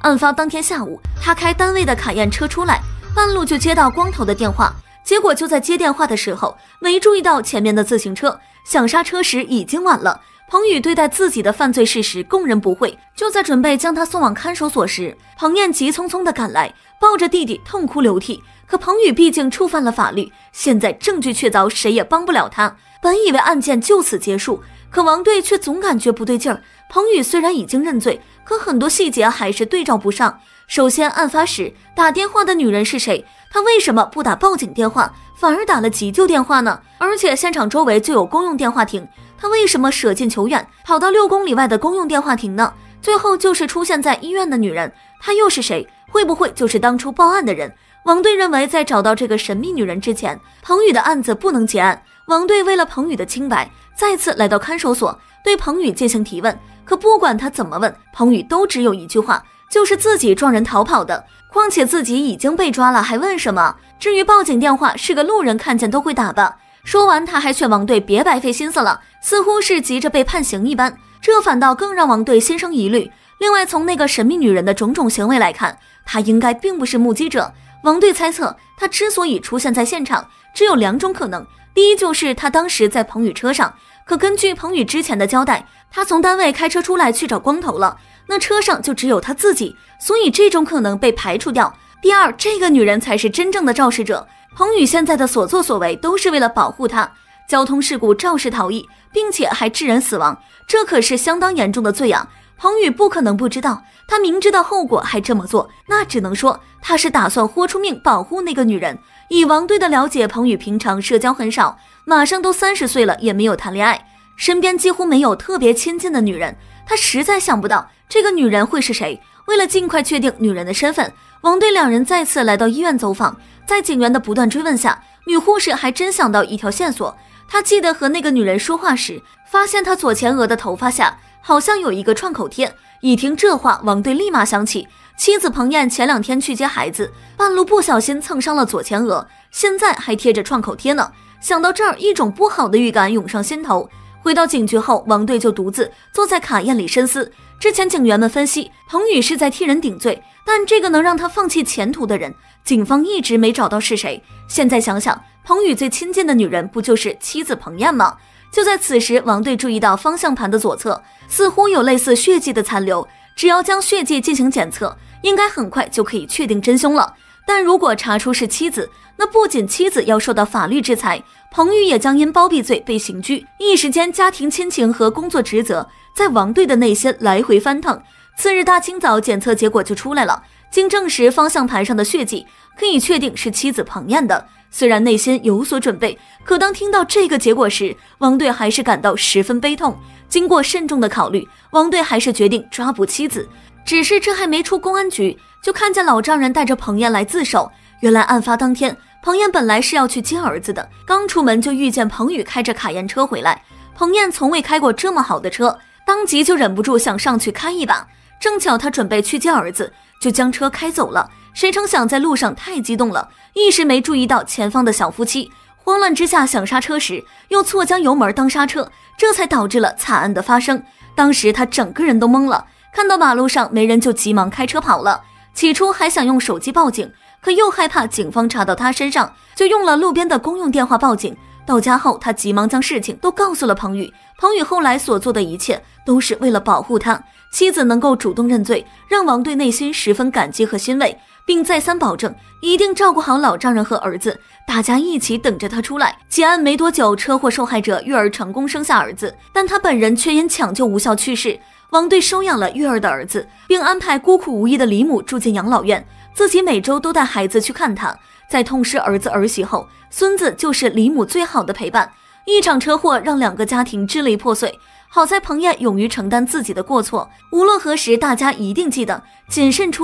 案发当天下午，他开单位的卡宴车出来，半路就接到光头的电话，结果就在接电话的时候没注意到前面的自行车，想刹车时已经晚了。彭宇对待自己的犯罪事实供认不讳，就在准备将他送往看守所时，彭燕急匆匆地赶来，抱着弟弟痛哭流涕。可彭宇毕竟触犯了法律，现在证据确凿，谁也帮不了他。本以为案件就此结束，可王队却总感觉不对劲儿。彭宇虽然已经认罪，可很多细节还是对照不上。首先，案发时打电话的女人是谁？她为什么不打报警电话，反而打了急救电话呢？而且现场周围就有公用电话亭，她为什么舍近求远，跑到6公里外的公用电话亭呢？最后就是出现在医院的女人，她又是谁？会不会就是当初报案的人？王队认为，在找到这个神秘女人之前，彭宇的案子不能结案。王队为了彭宇的清白，再次来到看守所，对彭宇进行提问。可不管他怎么问，彭宇都只有一句话，就是自己撞人逃跑的。况且自己已经被抓了，还问什么？至于报警电话，是个路人看见都会打吧。说完，他还劝王队别白费心思了，似乎是急着被判刑一般，这反倒更让王队心生疑虑。另外，从那个神秘女人的种种行为来看，她应该并不是目击者。王队猜测，她之所以出现在现场，只有2种可能。第一，就是她当时在彭宇车上，可根据彭宇之前的交代，他从单位开车出来去找光头了，那车上就只有他自己，所以这种可能被排除掉。第二，这个女人才是真正的肇事者，彭宇现在的所作所为都是为了保护她。交通事故肇事逃逸，并且还致人死亡，这可是相当严重的罪啊！彭宇不可能不知道，他明知道后果还这么做，那只能说他是打算豁出命保护那个女人。以王队的了解，彭宇平常社交很少，马上都30岁了也没有谈恋爱。身边几乎没有特别亲近的女人，他实在想不到这个女人会是谁。为了尽快确定女人的身份，王队两人再次来到医院走访。在警员的不断追问下，女护士还真想到一条线索。她记得和那个女人说话时，发现她左前额的头发下好像有一个创口贴。一听这话，王队立马想起妻子彭燕前2天去接孩子，半路不小心蹭伤了左前额，现在还贴着创口贴呢。想到这儿，一种不好的预感涌上心头。回到警局后，王队就独自坐在卡宴里深思。之前警员们分析，彭宇是在替人顶罪，但这个能让他放弃前途的人，警方一直没找到是谁。现在想想，彭宇最亲近的女人不就是妻子彭燕吗？就在此时，王队注意到方向盘的左侧似乎有类似血迹的残留，只要将血迹进行检测，应该很快就可以确定真凶了。但如果查出是妻子，那不仅妻子要受到法律制裁，彭宇也将因包庇罪被刑拘。一时间，家庭亲情和工作职责在王队的内心来回翻腾。次日大清早，检测结果就出来了，经证实，方向盘上的血迹可以确定是妻子彭燕的。虽然内心有所准备，可当听到这个结果时，王队还是感到十分悲痛。经过慎重的考虑，王队还是决定抓捕妻子。只是这还没出公安局，就看见老丈人带着彭燕来自首。原来案发当天，彭燕本来是要去接儿子的，刚出门就遇见彭宇开着卡宴车回来。彭燕从未开过这么好的车，当即就忍不住想上去开一把。正巧他准备去接儿子，就将车开走了。谁成想在路上太激动了，一时没注意到前方的小夫妻，慌乱之下想刹车时，又错将油门当刹车，这才导致了惨案的发生。当时他整个人都懵了，看到马路上没人就急忙开车跑了。起初还想用手机报警，可又害怕警方查到他身上，就用了路边的公用电话报警。到家后，他急忙将事情都告诉了彭宇。彭宇后来所做的一切都是为了保护他。妻子能够主动认罪，让王队内心十分感激和欣慰，并再三保证一定照顾好老丈人和儿子，大家一起等着他出来。结案没多久，车祸受害者育儿成功生下儿子，但他本人却因抢救无效去世。王队收养了育儿的儿子，并安排孤苦无依的李母住进养老院，自己每周都带孩子去看他。在痛失儿子儿媳后，孙子就是李母最好的陪伴。一场车祸让2个家庭支离破碎，好在彭燕勇于承担自己的过错。无论何时，大家一定记得谨慎出